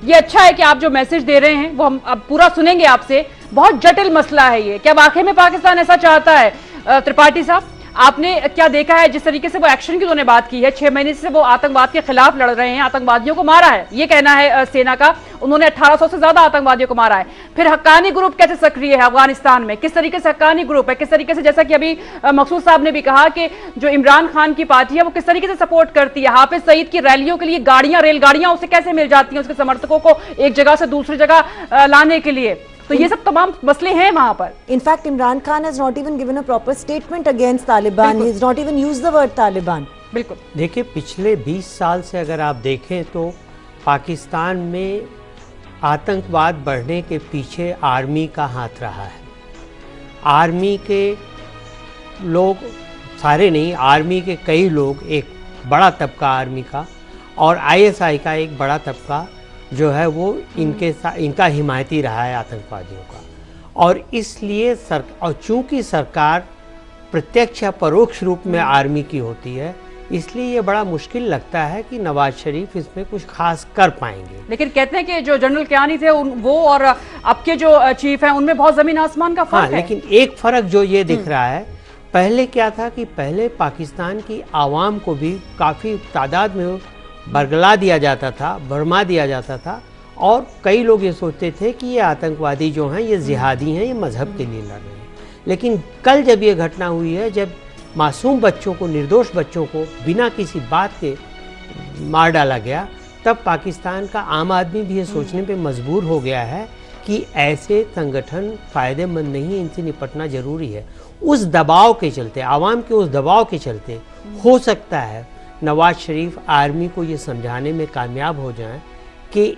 ये अच्छा है कि आप जो मैसेज दे रहे हैं वो हम अब पूरा सुनेंगे आपसे। बहुत जटिल मसला है ये। क्या वाकई में पाकिस्तान ऐसा चाहता है? त्रिपाठी साहब, आपने क्या देखा है? जिस तरीके से वो एक्शन की उन्होंने बात की है, 6 महीने से वो आतंकवाद के खिलाफ लड़ रहे हैं, आतंकवादियों को मारा है, ये कहना है सेना का। उन्होंने 1800 से ज्यादा आतंकवादियों को मारा है। फिर हक्कानी ग्रुप कैसे सक्रिय है अफगानिस्तान में? किस तरीके से हक्कानी ग्रुप है? किस तरीके से, जैसा कि अभी मकसूद साहब ने भी कहा कि जो इमरान खान की पार्टी है वो किस तरीके से सपोर्ट करती है? हाफिज सईद की रैलियों के लिए गाड़ियां, रेलगाड़ियां उसे कैसे मिल जाती हैं उसके समर्थकों को एक जगह से दूसरी जगह लाने के लिए? तो ये सब तमाम मसले हैं वहां पर। In fact Imran Khan has not even given a proper statement against Taliban, he has not even used the word Taliban. बिल्कुल। देखिए, पिछले 20 साल से अगर आप देखें तो पाकिस्तान में आतंकवाद बढ़ने के पीछे आर्मी का हाथ रहा है। आर्मी के लोग, सारे नहीं, आर्मी के कई लोग, एक बड़ा तबका आर्मी का और आईएसआई का एक बड़ा तबका जो है वो इनका हिमायती रहा है आतंकवादियों का। और इसलिए और चूंकि सरकार प्रत्यक्ष या परोक्ष रूप में आर्मी की होती है, इसलिए ये बड़ा मुश्किल लगता है कि नवाज शरीफ इसमें कुछ खास कर पाएंगे। लेकिन कहते हैं कि जो जनरल कियानी थे वो और अब के जो चीफ हैं उनमें बहुत जमीन आसमान का फर्क है। लेकिन एक फर्क जो ये दिख रहा है, पहले क्या था कि पहले पाकिस्तान की आवाम को भी काफ़ी तादाद में बरगला दिया जाता था, भरमा दिया जाता था और कई लोग ये सोचते थे कि ये आतंकवादी जो हैं ये जिहादी हैं, ये मजहब के लिए लड़ रहे हैं। लेकिन कल जब ये घटना हुई है, जब मासूम बच्चों को, निर्दोष बच्चों को बिना किसी बात के मार डाला गया, तब पाकिस्तान का आम आदमी भी ये सोचने पे मजबूर हो गया है कि ऐसे संगठन फ़ायदेमंद नहीं, इनसे निपटना जरूरी है। उस दबाव के चलते, आवाम के उस दबाव के चलते हो सकता है नवाज शरीफ आर्मी को ये समझाने में कामयाब हो जाएं कि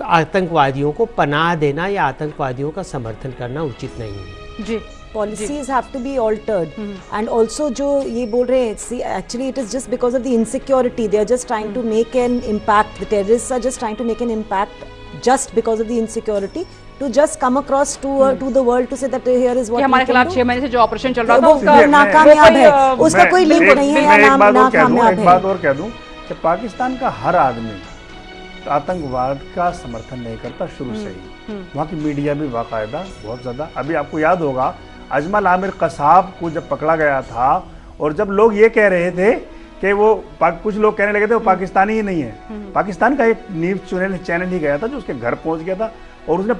आतंकवादियों को पनाह देना या आतंकवादियों का समर्थन करना उचित नहीं है। जी, policies have to be altered and also जो ये बोल रहे हैं, see actually it is just because of the insecurity, they are just trying to make an impact, the terrorists are just trying to make an impact just because of the insecurity, to just come across to the world to say that here is what हमारे खिलाफ 6 महीने से जो operation चल रहा था उसका नाकामयाब है, उसका कोई लिंक नहीं है या नाकामयाब है। एक बात और कह दूं कि पाकिस्तान का हर आदमी आतंकवाद का समर्थन नहीं करता शुरू से ही। वहाँ की मीडिया भी बाकायदा बहुत ज्यादा, अभी आपको याद होगा अजमल आमिर कसाब को जब पकड़ा गया था और जब लोग ये कह रहे थे कि वो कुछ लोग कहने लगे थे वो पाकिस्तानी ही नहीं है, पाकिस्तान का एक न्यूज चैनल ही गया था जो उसके घर पहुंच गया था और उसने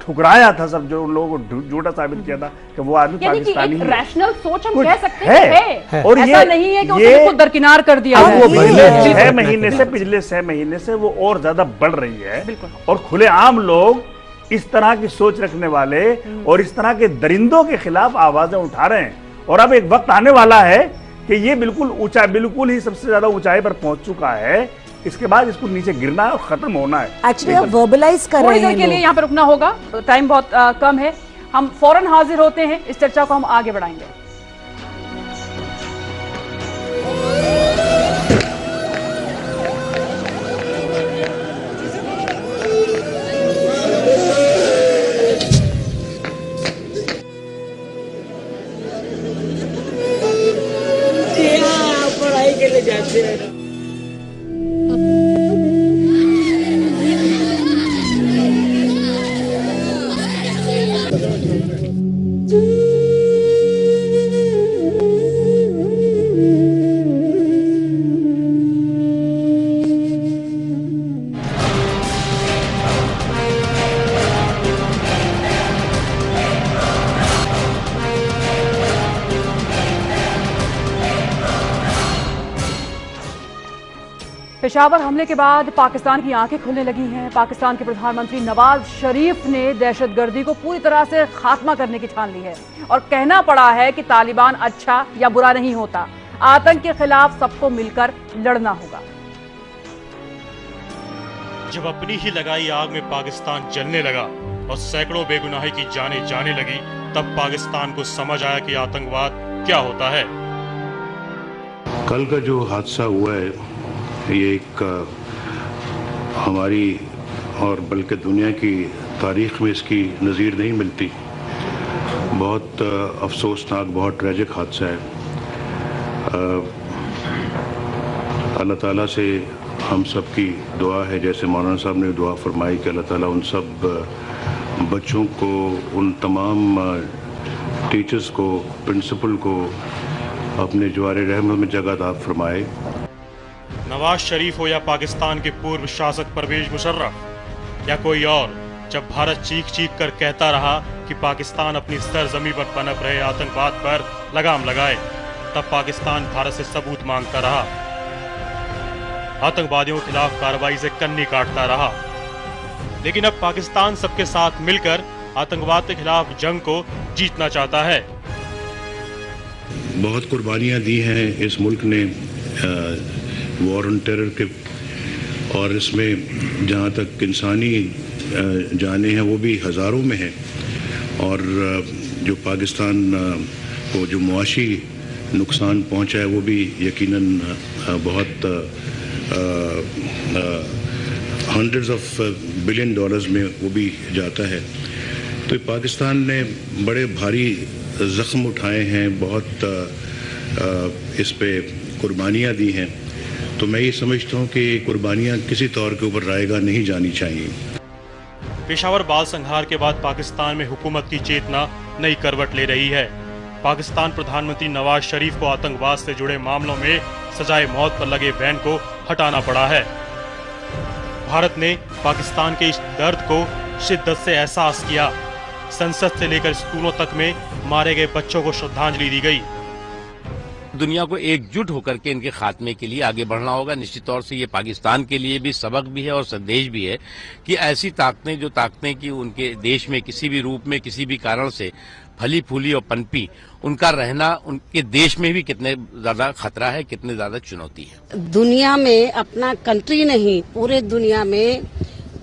ठुकराया था सब जो लोगों को झूठा साबित किया था कि वो आदमी पाकिस्तानी है। रैशनल सोच हम कह सकते हैं और ऐसा नहीं है कि उसने खुद दरकिनार कर दिया है। वो पिछले 6 महीने से वो और ज्यादा बढ़ रही है और खुलेआम लोग इस तरह की सोच रखने वाले और इस तरह के दरिंदों के खिलाफ आवाजें उठा रहे हैं। और अब एक वक्त आने वाला है कि ये बिल्कुल ही सबसे ज्यादा ऊंचाई पर पहुंच चुका है, इसके बाद इसको नीचे गिरना है और खत्म होना है। एक्चुअली आप वर्बलाइज कर रहे हैं। थोड़ी देर के लिए यहाँ पर रुकना होगा, टाइम बहुत कम है, हम फौरन हाजिर होते हैं, इस चर्चा को हम आगे बढ़ाएंगे। पेशावर हमले के बाद पाकिस्तान की आंखें खुलने लगी हैं। पाकिस्तान के प्रधानमंत्री नवाज शरीफ ने दहशतगर्दी को पूरी तरह से खात्मा करने की ठान ली है और कहना पड़ा है कि तालिबान अच्छा या बुरा नहीं होता, आतंक के खिलाफ सबको मिलकर लड़ना होगा। जब अपनी ही लगाई आग में पाकिस्तान जलने लगा और सैकड़ों बेगुनाही की जानें जाने लगी, तब पाकिस्तान को समझ आया कि आतंकवाद क्या होता है। कल का जो हादसा हुआ है, ये एक हमारी और बल्कि दुनिया की तारीख में इसकी नज़ीर नहीं मिलती। बहुत अफसोसनाक, बहुत ट्रेजिक हादसा है। अल्लाह ताला से हम सब की दुआ है, जैसे मौलाना साहब ने दुआ फरमाई कि अल्लाह ताला उन सब बच्चों को, उन तमाम टीचर्स को, प्रिंसिपल को अपने जवारे रहमत में जगह अता फरमाए। नवाज शरीफ हो या पाकिस्तान के पूर्व शासक परवेज मुशर्रफ या कोई और, जब भारत चीख चीख कर कहता रहा कि पाकिस्तान अपनी सरजमी पर पनप रहे आतंकवाद पर लगाम लगाए, तब पाकिस्तान भारत से सबूत मांगता रहा, आतंकवादियों के खिलाफ कार्रवाई से कन्नी काटता रहा। लेकिन अब पाकिस्तान सबके साथ मिलकर आतंकवाद के खिलाफ जंग को जीतना चाहता है। बहुत कुर्बानियां दी हैं इस मुल्क ने वॉर ऑन टेरर के, और इसमें जहाँ तक इंसानी जाने हैं वो भी हज़ारों में हैं, और जो पाकिस्तान को जो मुआशी नुकसान पहुँचा है वो भी यकीनन बहुत हंड्रेड्स ऑफ बिलियन डॉलर्स में वो भी जाता है। तो पाकिस्तान ने बड़े भारी ज़ख्म उठाए हैं, बहुत इस पे कुर्बानियाँ दी हैं। तो मैं ये समझता हूँ कि कुर्बानियाँ किसी तौर के ऊपर रायगा नहीं जानी चाहिए। पेशावर बाल संहार के बाद पाकिस्तान में हुकूमत की चेतना नई करवट ले रही है। पाकिस्तान प्रधानमंत्री नवाज शरीफ को आतंकवाद से जुड़े मामलों में सजाए मौत पर लगे बैन को हटाना पड़ा है। भारत ने पाकिस्तान के इस दर्द को शिद्दत से एहसास किया। संसद से लेकर स्कूलों तक में मारे गए बच्चों को श्रद्धांजलि दी गई। दुनिया को एकजुट होकर के इनके खात्मे के लिए आगे बढ़ना होगा। निश्चित तौर से ये पाकिस्तान के लिए भी सबक भी है और संदेश भी है कि ऐसी ताकतें जो ताकतें कि उनके देश में किसी भी रूप में, किसी भी कारण से फली फूली और पनपी, उनका रहना उनके देश में भी कितने ज्यादा खतरा है, कितने ज्यादा चुनौती है। दुनिया में अपना कंट्री नहीं, पूरे दुनिया में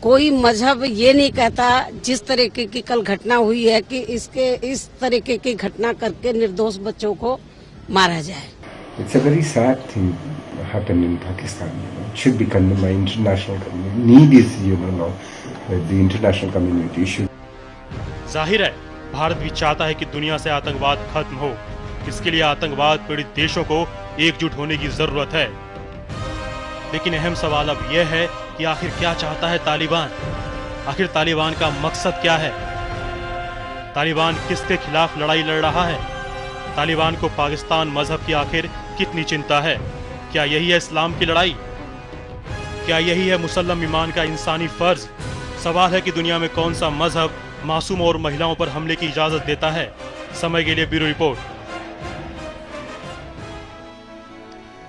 कोई मजहब ये नहीं कहता जिस तरीके की कल घटना हुई है कि इस तरीके की घटना करके निर्दोष बच्चों को मारा जाए। It's a very sad thing happened in Pakistan. It should be condemned by international community. Need is, now the international community should. जाहिर है भारत भी चाहता है कि दुनिया से आतंकवाद खत्म हो। इसके लिए आतंकवाद पीड़ित देशों को एकजुट होने की जरूरत है। लेकिन अहम सवाल अब यह है कि आखिर क्या चाहता है तालिबान? आखिर तालिबान का मकसद क्या है? तालिबान किसके खिलाफ लड़ाई लड़ रहा है? तालिबान को पाकिस्तान मजहब की आखिर कितनी चिंता है? क्या यही है इस्लाम की लड़ाई? क्या यही है मुसल्लम ईमान का इंसानी फर्ज? सवाल है कि दुनिया में कौन सा मजहब मासूम और महिलाओं पर हमले की इजाजत देता है। समय के लिए ब्यूरो रिपोर्ट।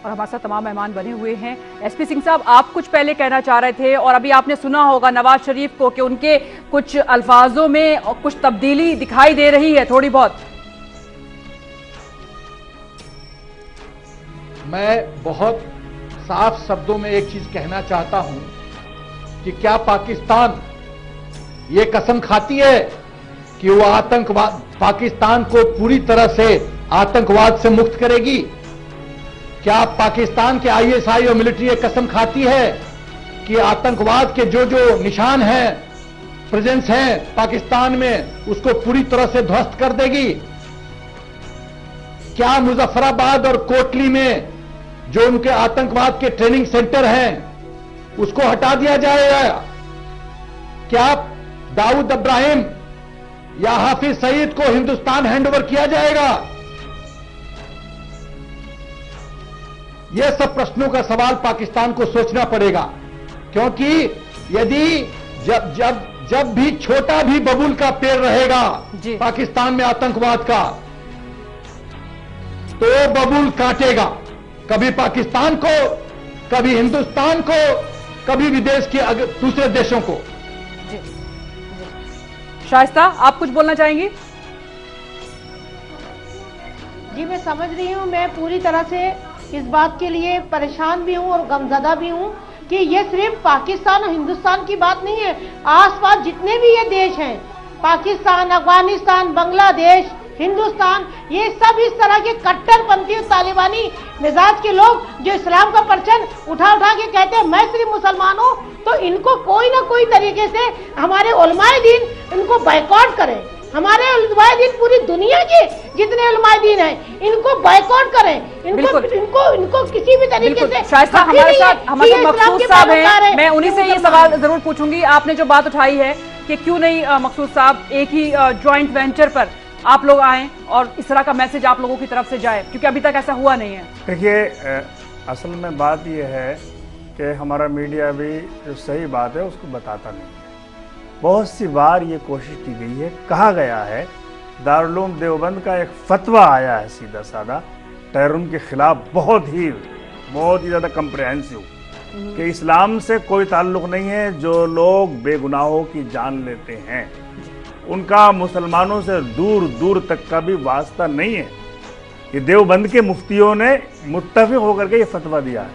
और हमारे साथ तमाम मेहमान बने हुए हैं। एसपी सिंह साहब, आप कुछ पहले कहना चाह रहे थे और अभी आपने सुना होगा नवाज शरीफ को कि उनके कुछ अल्फाजों में कुछ तब्दीली दिखाई दे रही है थोड़ी बहुत। मैं बहुत साफ शब्दों में एक चीज कहना चाहता हूं कि क्या पाकिस्तान ये कसम खाती है कि वो आतंकवाद, पाकिस्तान को पूरी तरह से आतंकवाद से मुक्त करेगी? क्या पाकिस्तान के आईएसआई और मिलिट्री ये कसम खाती है कि आतंकवाद के जो जो निशान हैं, प्रेजेंस हैं पाकिस्तान में, उसको पूरी तरह से ध्वस्त कर देगी? क्या मुजफ्फराबाद और कोटली में जो उनके आतंकवाद के ट्रेनिंग सेंटर हैं उसको हटा दिया जाएगा? क्या दाऊद इब्राहिम या हाफिज सईद को हिंदुस्तान हैंडओवर किया जाएगा? यह सब प्रश्नों का सवाल पाकिस्तान को सोचना पड़ेगा, क्योंकि यदि जब भी छोटा भी बबूल का पेड़ रहेगा पाकिस्तान में आतंकवाद का, तो बबूल काटेगा, कभी पाकिस्तान को, कभी हिंदुस्तान को, कभी विदेश के दूसरे देशों को। शाइस्ता, आप कुछ बोलना चाहेंगी? जी, मैं समझ रही हूँ, मैं पूरी तरह से इस बात के लिए परेशान भी हूँ और गमज़दा भी हूँ कि ये सिर्फ पाकिस्तान और हिंदुस्तान की बात नहीं है। आसपास जितने भी ये देश हैं, पाकिस्तान, अफगानिस्तान, बांग्लादेश, हिंदुस्तान, ये सब इस तरह के कट्टरपंथी और तालिबानी मिजाज के लोग जो इस्लाम का परचम उठा उठा के कहते हैं मैं सिर्फ मुसलमान हूँ, तो इनको कोई ना कोई तरीके से हमारे उलमाए दीन इनको बायकॉट करें। हमारे उलमाए दीन पूरी दुनिया के जितने उलमाए दीन हैं इनको बायकॉट करें, इनको किसी भी तरीके से। शाइस्ता, हमारे साथ मकसूद साहब हैं, मैं उन्हीं से ये सवाल जरूर पूछूंगी। आपने जो बात उठाई है कि क्यों नहीं मकसूद साहब एक ही ज्वाइंट वेंचर पर आप लोग आए और इस तरह का मैसेज आप लोगों की तरफ से जाए, क्योंकि अभी तक ऐसा हुआ नहीं है। देखिए, असल में बात यह है कि हमारा मीडिया भी जो सही बात है उसको बताता नहीं है। बहुत सी बार ये कोशिश की गई है, कहा गया है, दारुल उलूम देवबंद का एक फतवा आया है सीधा साधा तहरीम के खिलाफ, बहुत ही ज़्यादा कम्प्रहेंसिव, कि इस्लाम से कोई ताल्लुक़ नहीं है, जो लोग बेगुनाहों की जान लेते हैं उनका मुसलमानों से दूर दूर तक का भी वास्ता नहीं है। ये देवबंद के मुफ्तियों ने मुत्तफिक होकर के ये फतवा दिया है।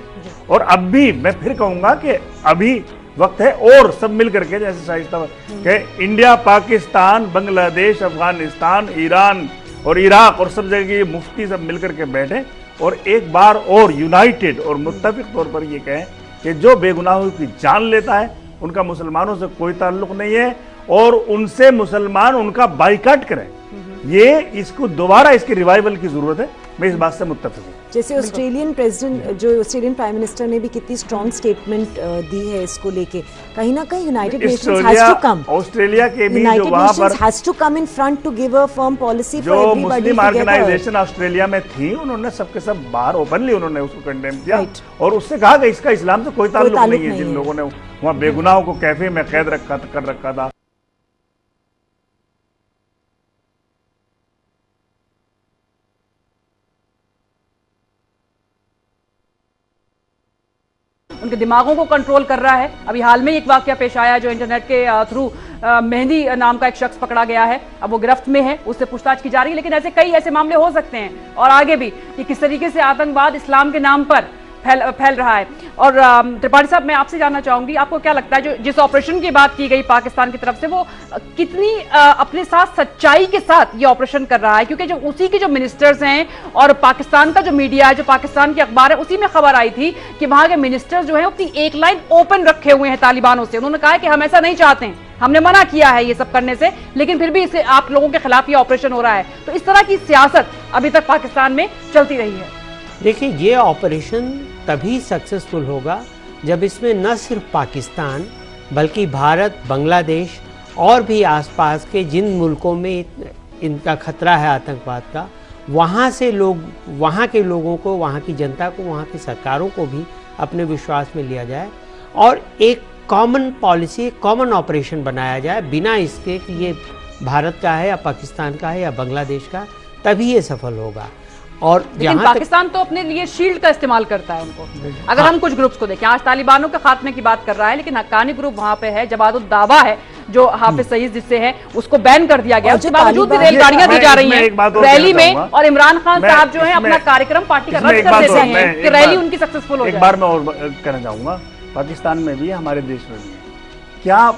और अब भी मैं फिर कहूँगा कि अभी वक्त है और सब मिल करके, जैसे शाइस्ता कि इंडिया, पाकिस्तान, बांग्लादेश, अफगानिस्तान, ईरान और इराक और सब जगह ये मुफ्ती सब मिल करके बैठे और एक बार और यूनाइटेड और मुत्तफिक तौर पर ये कहें कि जो बेगुनाहों की जान लेता है उनका मुसलमानों से कोई ताल्लुक नहीं है और उनसे मुसलमान उनका बाइकाट करें। ये इसको दोबारा इसकी रिवाइवल की जरूरत है, मैं इस बात से मुत्तफिक हूँ। जैसे ऑस्ट्रेलियन प्रेसिडेंट, जो ऑस्ट्रेलियन प्राइम मिनिस्टर ने भी कितनी स्ट्रॉन्ग स्टेटमेंट दी है इसको लेके, कहीं ना कहीं United Nations has to come, Australia के भी जो वहाँ पर has to come in front to give a firm policy for everybody. जो मुस्लिम ऑर्गेनाइजेशन ऑस्ट्रेलिया में थी, उन्होंने सबके सब बाहर ओपनली उन्होंने उसको कंडेम किया और उससे कहा कि इसका इस्लाम से कोई ताल्लुक नहीं है। जिन लोगों ने वहाँ बेगुनाहों को कैफे में कैद कर रखा था। उनके दिमागों को कंट्रोल कर रहा है। अभी हाल में एक वाकया पेश आया जो इंटरनेट के थ्रू मेहंदी नाम का एक शख्स पकड़ा गया है, अब वो गिरफ्त में है, उससे पूछताछ की जा रही है। लेकिन ऐसे कई ऐसे मामले हो सकते हैं और आगे भी कि किस तरीके से आतंकवाद इस्लाम के नाम पर फैल रहा है। और त्रिपाठी साहब, मैं आपसे जानना चाहूंगी, आपको क्या लगता है जो जिस ऑपरेशन की बात की गई पाकिस्तान की तरफ से, वो कितनी अपने साथ सच्चाई के साथ ये ऑपरेशन कर रहा है? क्योंकि जो उसी के जो मिनिस्टर्स हैं और पाकिस्तान का जो मीडिया है, जो पाकिस्तान के अखबार है, उसी में खबर आई थी कि वहां के मिनिस्टर्स जो है अपनी एक लाइन ओपन रखे हुए हैं तालिबानों से। उन्होंने कहा है कि हम ऐसा नहीं चाहते हैं, हमने मना किया है ये सब करने से, लेकिन फिर भी इसे आप लोगों के खिलाफ ये ऑपरेशन हो रहा है। तो इस तरह की सियासत अभी तक पाकिस्तान में चलती रही है। देखिए, ये ऑपरेशन तभी सक्सेसफुल होगा जब इसमें न सिर्फ पाकिस्तान बल्कि भारत, बांग्लादेश और भी आसपास के जिन मुल्कों में इनका खतरा है आतंकवाद का, वहाँ से लोग, वहाँ के लोगों को, वहाँ की जनता को, वहाँ की सरकारों को भी अपने विश्वास में लिया जाए और एक कॉमन पॉलिसी, कॉमन ऑपरेशन बनाया जाए, बिना इसके कि ये भारत का है या पाकिस्तान का है या बांग्लादेश का, तभी ये सफल होगा। और लेकिन पाकिस्तान तो अपने लिए शील्ड का इस्तेमाल करता है उनको। अगर हम कुछ ग्रुप्स को देखें, आज तालिबानों के खात्मे की बात कर रहा है, लेकिन हक्कानी ग्रुप वहां पे है, जमात उद दावा है जो हाफिज सईद जिससे है, उसको बैन कर दिया गया। उसके बावजूद भी रेलगाड़ियां दी जा रही हैं रैली में, और इमरान खान साहब जो है अपना कार्यक्रम पार्टी का रद्द कर देते हैं कि रैली उनकी सक्सेसफुल हो जाए। एक बार मैं और कहना चाहूंगा, पाकिस्तान में भी, हमारे देश में भी है, क्या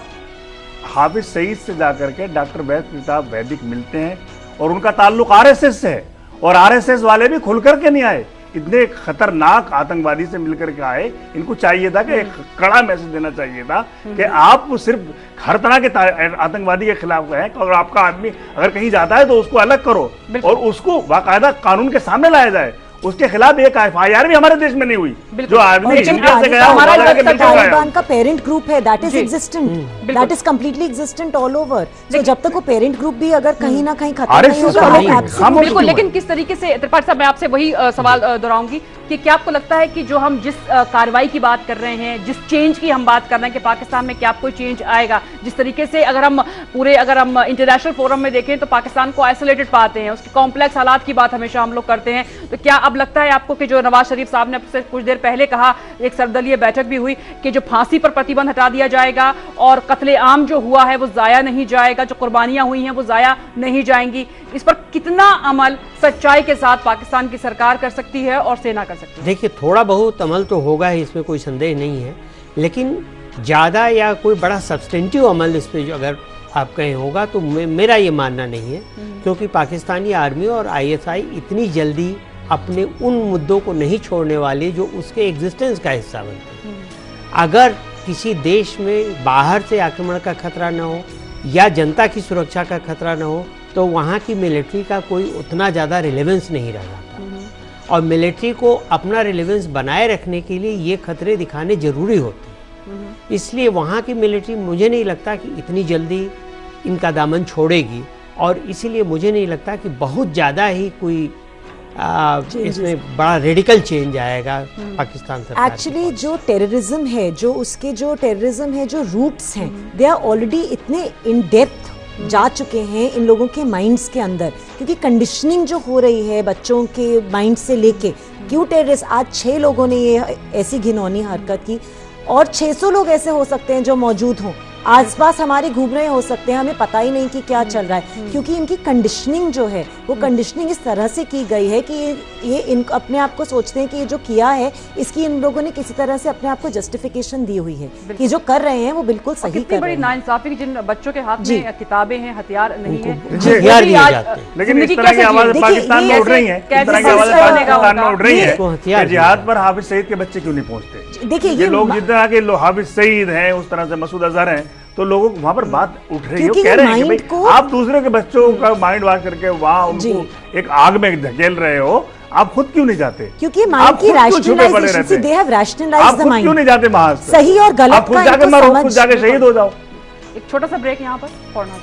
हाफिज सईद से जाकर के डॉक्टर वैद प्रताप वैदिक मिलते हैं और उनका ताल्लुक आरएसएस से है, और आरएसएस वाले भी खुल करके नहीं आए, इतने खतरनाक आतंकवादी से मिलकर के आए। इनको चाहिए था कि एक कड़ा मैसेज देना चाहिए था कि आप सिर्फ हर तरह के आतंकवादी के खिलाफ हैं, और आपका आदमी अगर कहीं जाता है तो उसको अलग करो और उसको बाकायदा कानून के सामने लाया जाए उसके खिलाफ एक FIR भी हमारे देश में नहीं हुई। जो आदमी इंडिया से गया तालिबान का पेरेंट ग्रुप है, that is existent, that is completely existent all over. तो जब तक वो पेरेंट ग्रुप भी अगर कहीं ना कहीं खत्म नहीं होगा, बिल्कुल। लेकिन किस तरीके से, त्रिपाठी साहब मैं आपसे वही सवाल दोहराऊंगी कि क्या आपको लगता है कि जो हम जिस कार्रवाई की बात कर रहे हैं, जिस चेंज की हम बात कर रहे हैं कि पाकिस्तान में क्या कोई चेंज आएगा, जिस तरीके से अगर हम इंटरनेशनल फोरम में देखें तो पाकिस्तान को आइसोलेटेड पाते हैं, उसके कॉम्प्लेक्स हालात की बात हमेशा हम लोग करते हैं, तो क्या अब लगता है आपको कि जो नवाज शरीफ साहब ने आपसे कुछ देर पहले कहा, एक सर्वदलीय बैठक भी हुई कि जो फांसी पर प्रतिबंध हटा दिया जाएगा और कत्ले आम जो हुआ है वो जाया नहीं जाएगा, जो कुर्बानियां हुई हैं वो जाया नहीं जाएंगी, इस पर कितना अमल सच्चाई के साथ पाकिस्तान की सरकार कर सकती है और सेना कर सकती है? देखिए, थोड़ा बहुत अमल तो होगा ही, इसमें कोई संदेह नहीं है, लेकिन ज़्यादा या कोई बड़ा सब्सटेंटिव अमल इस पर अगर आप कहें होगा तो मेरा ये मानना नहीं है, क्योंकि पाकिस्तानी आर्मी और ISI इतनी जल्दी अपने उन मुद्दों को नहीं छोड़ने वाले जो उसके एग्जिस्टेंस का हिस्सा बनते हैं। अगर किसी देश में बाहर से आक्रमण का खतरा न हो या जनता की सुरक्षा का खतरा न हो तो वहाँ की मिलिट्री का कोई उतना ज़्यादा रिलेवेंस नहीं रह जाता, और मिलिट्री को अपना रिलेवेंस बनाए रखने के लिए ये खतरे दिखाने जरूरी होते हैं। इसलिए वहाँ की मिलिट्री मुझे नहीं लगता कि इतनी जल्दी इनका दामन छोड़ेगी, और इसीलिए मुझे नहीं लगता कि बहुत ज़्यादा ही कोई इसमें बड़ा रेडिकल चेंज आएगा पाकिस्तान से। एक्चुअली जो टेररिज्म है, जो रूट्स हैं, दे आर ऑलरेडी इतने इन डेप्थ जा चुके हैं इन लोगों के माइंड्स के अंदर, क्योंकि कंडीशनिंग जो हो रही है बच्चों के माइंड से लेके, क्यों टेररिस्ट, आज 6 लोगों ने ये ऐसी घिनौनी हरकत की और 600 लोग ऐसे हो सकते हैं जो मौजूद हों, आसपास हमारे घूम रहे हो सकते हैं, हमें पता ही नहीं कि क्या चल रहा है, क्योंकि इनकी कंडीशनिंग जो है वो कंडीशनिंग इस तरह से की गई है कि ये अपने आप को सोचते हैं कि ये जो किया है इसकी इन लोगों ने किसी तरह से अपने आप को जस्टिफिकेशन दी हुई है कि जो कर रहे हैं वो बिल्कुल सही कर रहे हैं। नाइंसाफी की, जिन बच्चों के हाथ में किताबें हैं, हथियार नहीं है, लेकिन इस तरह की आवाज़ पाकिस्तान में उठ रही है, इस तरह की आवाज़ पाकिस्तान में उठ रही है, जिहाद पर हाफिज सईद के बच्चे क्यों नहीं पहुंचते? देखिए, ये लोग जितना के हाफिज सईद हैं, उस तरह से मसूद अजहर हैं, तो लोगों को वहाँ पर बात उठ रही है, वो कह रहे हैं कि भाई आप दूसरे के बच्चों का माइंड वॉश करके वहाँ उनको एक आग में धकेल रहे हो, आप खुद क्यों नहीं जाते? क्योंकि माइंड की rationalisation, they have rationalised the mind, क्यों नहीं जाते वहाँ? सही और गलत आप खुद जाके मरो, खुद जाके शहीद हो जाओ। एक छोटा सा ब्रेक यहाँ पर पढ़ना।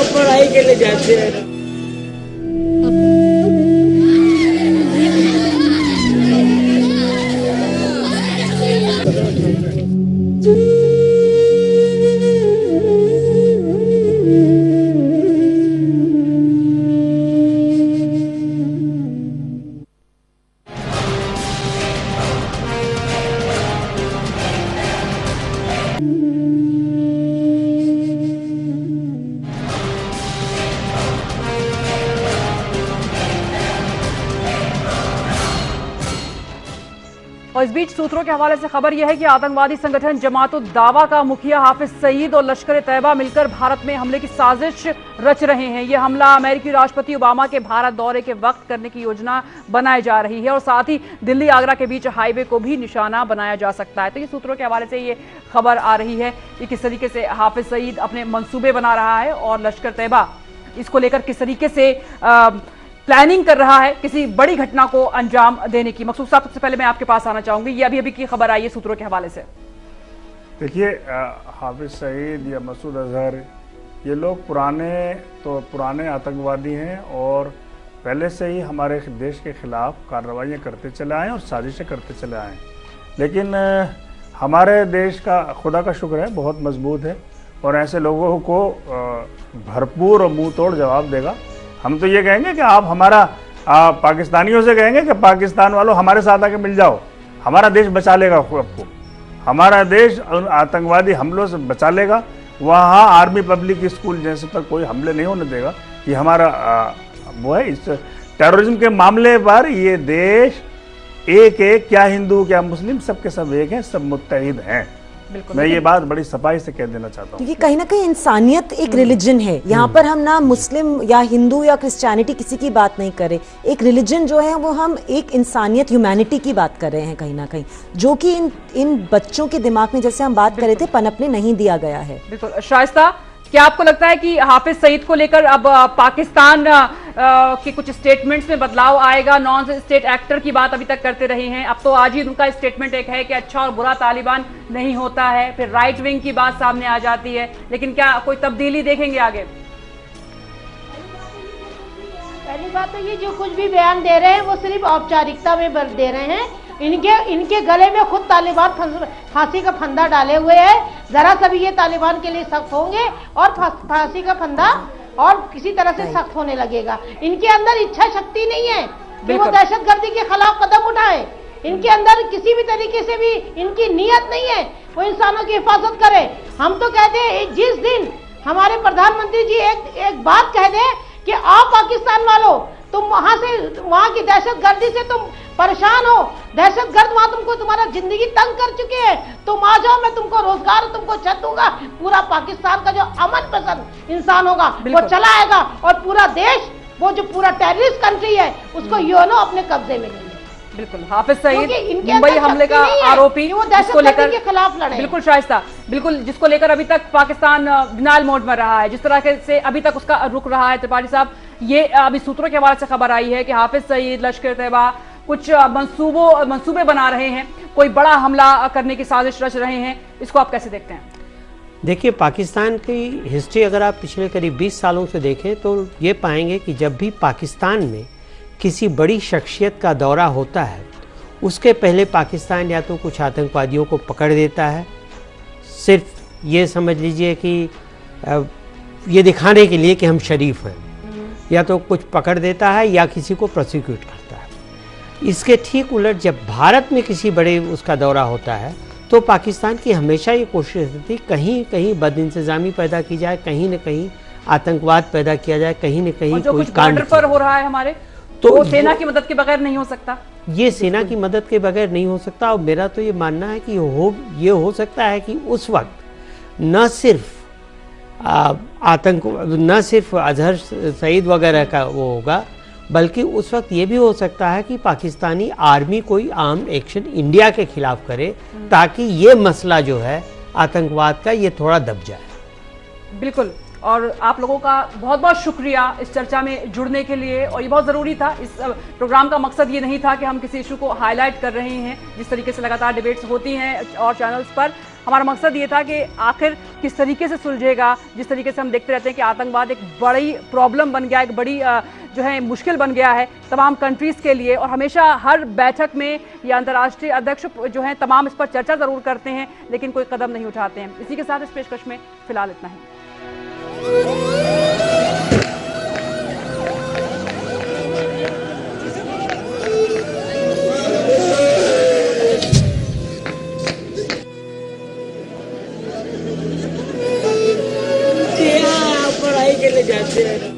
पढ़ाई के लिए जाते हैं। और इस बीच सूत्रों के हवाले से खबर यह है कि आतंकवादी संगठन जमात उद दावा का मुखिया हाफिज सईद और लश्कर तैयबा मिलकर भारत में हमले की साजिश रच रहे हैं। यह हमला अमेरिकी राष्ट्रपति ओबामा के भारत दौरे के वक्त करने की योजना बनाई जा रही है और साथ ही दिल्ली आगरा के बीच हाईवे को भी निशाना बनाया जा सकता है। तो ये सूत्रों के हवाले से ये खबर आ रही है कि किस तरीके से हाफिज सईद अपने मंसूबे बना रहा है और लश्कर तैयबा इसको लेकर किस तरीके से प्लानिंग कर रहा है किसी बड़ी घटना को अंजाम देने की। मकसूद साहब, सबसे पहले मैं आपके पास आना चाहूंगी, ये अभी की खबर आई है सूत्रों के हवाले से। देखिए, हाफिज सईद या मसूद अजहर, ये लोग पुराने आतंकवादी हैं और पहले से ही हमारे देश के खिलाफ कार्रवाइयाँ करते चले आए और साजिशें करते चले आए। लेकिन हमारे देश का खुदा का शुक्र है बहुत मजबूत है और ऐसे लोगों को भरपूर और मुंह तोड़ जवाब देगा। हम तो ये कहेंगे कि आप हमारा पाकिस्तानियों से कहेंगे कि पाकिस्तान वालों हमारे साथ आके मिल जाओ, हमारा देश बचा लेगा आपको, हमारा देश आतंकवादी हमलों से बचा लेगा, वहाँ आर्मी पब्लिक स्कूल जैसे पर कोई हमले नहीं होने देगा। ये हमारा वो है। इस टेररिज्म के मामले पर ये देश एक क्या हिंदू क्या मुस्लिम सबके सब एक हैं, सब मुत्तहिद हैं। मैं ये बात बड़ी सफाई से कह देना चाहता हूँ, क्योंकि कहीं ना कहीं इंसानियत एक रिलीजन है। यहाँ पर हम ना मुस्लिम या हिंदू या क्रिश्चियनिटी किसी की बात नहीं कर रहे, एक रिलीजन जो है वो हम एक इंसानियत, ह्यूमैनिटी की बात कर रहे हैं कहीं ना कहीं, जो कि इन बच्चों के दिमाग में, जैसे हम बात कर रहे थे, पनपने नहीं दिया गया है। बिल्कुल। शाइस्ता, क्या आपको लगता है कि हाफिज सईद को लेकर अब पाकिस्तान के कुछ स्टेटमेंट्स में बदलाव आएगा? नॉन स्टेट एक्टर की बात अभी तक करते रहे हैं, अब तो आज ही उनका स्टेटमेंट एक है कि अच्छा और बुरा तालिबान नहीं होता है, फिर राइट विंग की बात सामने आ जाती है, लेकिन क्या कोई तब्दीली देखेंगे आगे? पहली बात तो ये जो कुछ भी बयान दे रहे हैं वो सिर्फ औपचारिकता में दे रहे हैं। इनके गले में खुद तालिबान फांसी का फंदा डाले हुए है। जरा सा भी ये तालिबान के लिए सख्त होंगे और फांसी का फंदा और किसी तरह से सख्त होने लगेगा। इनके अंदर इच्छा शक्ति नहीं है कि वो दहशतगर्दी के खिलाफ कदम उठाए। इनके अंदर किसी भी तरीके से भी इनकी नीयत नहीं है वो इंसानों की हिफाजत करे। हम तो कहते हैं जिस दिन हमारे प्रधानमंत्री जी एक बात कह दे कि आओ पाकिस्तान वालों, तुम वहां की दहशतगर्दी से तुम परेशान हो, दहशतगर्द वहां तुमको तुम्हारा जिंदगी तंग कर चुके हैं, तुम आ जाओ, मैं तुमको रोजगार, तुमको छत दूंगा। पूरा पाकिस्तान का जो अमन पसंद इंसान होगा वो चला आएगा और पूरा देश, वो जो पूरा टेररिस्ट कंट्री है, उसको यूएनओ अपने कब्जे में लेंगे। बिल्कुल। हाफिज सईद मुंबई हमले का आरोपी, जिसको लेकर के खिलाफ लड़े। बिल्कुल शाइस्ता, बिल्कुल, जिसको लेकर अभी तक पाकिस्तान डिनायल मोड में रहा है, जिस तरह से अभी तक उसका रुख रहा है। त्रिपाठी साहब, ये अभी सूत्रों के हवाले से खबर आई है कि हाफिज सईद, लश्कर तैयबा कुछ मंसूबे बना रहे हैं, कोई बड़ा हमला करने की साजिश रच रहे हैं, इसको आप कैसे देखते हैं? देखिए, पाकिस्तान की हिस्ट्री अगर आप पिछले करीब 20 सालों से देखें तो ये पाएंगे कि जब भी पाकिस्तान में किसी बड़ी शख्सियत का दौरा होता है, उसके पहले पाकिस्तान या तो कुछ आतंकवादियों को पकड़ देता है, सिर्फ ये समझ लीजिए कि ये दिखाने के लिए कि हम शरीफ हैं, या तो कुछ पकड़ देता है या किसी को प्रोसिक्यूट करता है। इसके ठीक उलट जब भारत में किसी बड़े उसका दौरा होता है तो पाकिस्तान की हमेशा ये कोशिश रहती, कहीं कहीं बदइंतजामी पैदा की जाए, कहीं न कहीं आतंकवाद पैदा किया जाए, कहीं न कहीं कोई कांड पर हो रहा है हमारे, तो सेना की मदद के बगैर नहीं हो सकता। ये सेना की मदद के बगैर नहीं हो सकता। और मेरा तो ये मानना है कि ये हो सकता है कि उस वक्त न सिर्फ न सिर्फ अजहर सईद वगैरह का वो होगा, बल्कि उस वक्त ये भी हो सकता है कि पाकिस्तानी आर्मी कोई आर्म एक्शन इंडिया के खिलाफ करे, ताकि ये मसला जो है आतंकवाद का ये थोड़ा दब जाए। बिल्कुल। और आप लोगों का बहुत बहुत शुक्रिया इस चर्चा में जुड़ने के लिए, और ये बहुत ज़रूरी था। इस प्रोग्राम का मकसद ये नहीं था कि हम किसी इशू को हाईलाइट कर रहे हैं, जिस तरीके से लगातार डिबेट्स होती हैं और चैनल्स पर, हमारा मकसद ये था कि आखिर किस तरीके से सुलझेगा। जिस तरीके से हम देखते रहते हैं कि आतंकवाद एक बड़ी प्रॉब्लम बन गया, एक बड़ी जो है मुश्किल बन गया है तमाम कंट्रीज़ के लिए, और हमेशा हर बैठक में या अंतर्राष्ट्रीय अध्यक्ष जो हैं तमाम इस पर चर्चा ज़रूर करते हैं, लेकिन कोई कदम नहीं उठाते हैं। इसी के साथ इस पेशकश में फिलहाल इतना ही। पढ़ाई के लिए जाते हैं।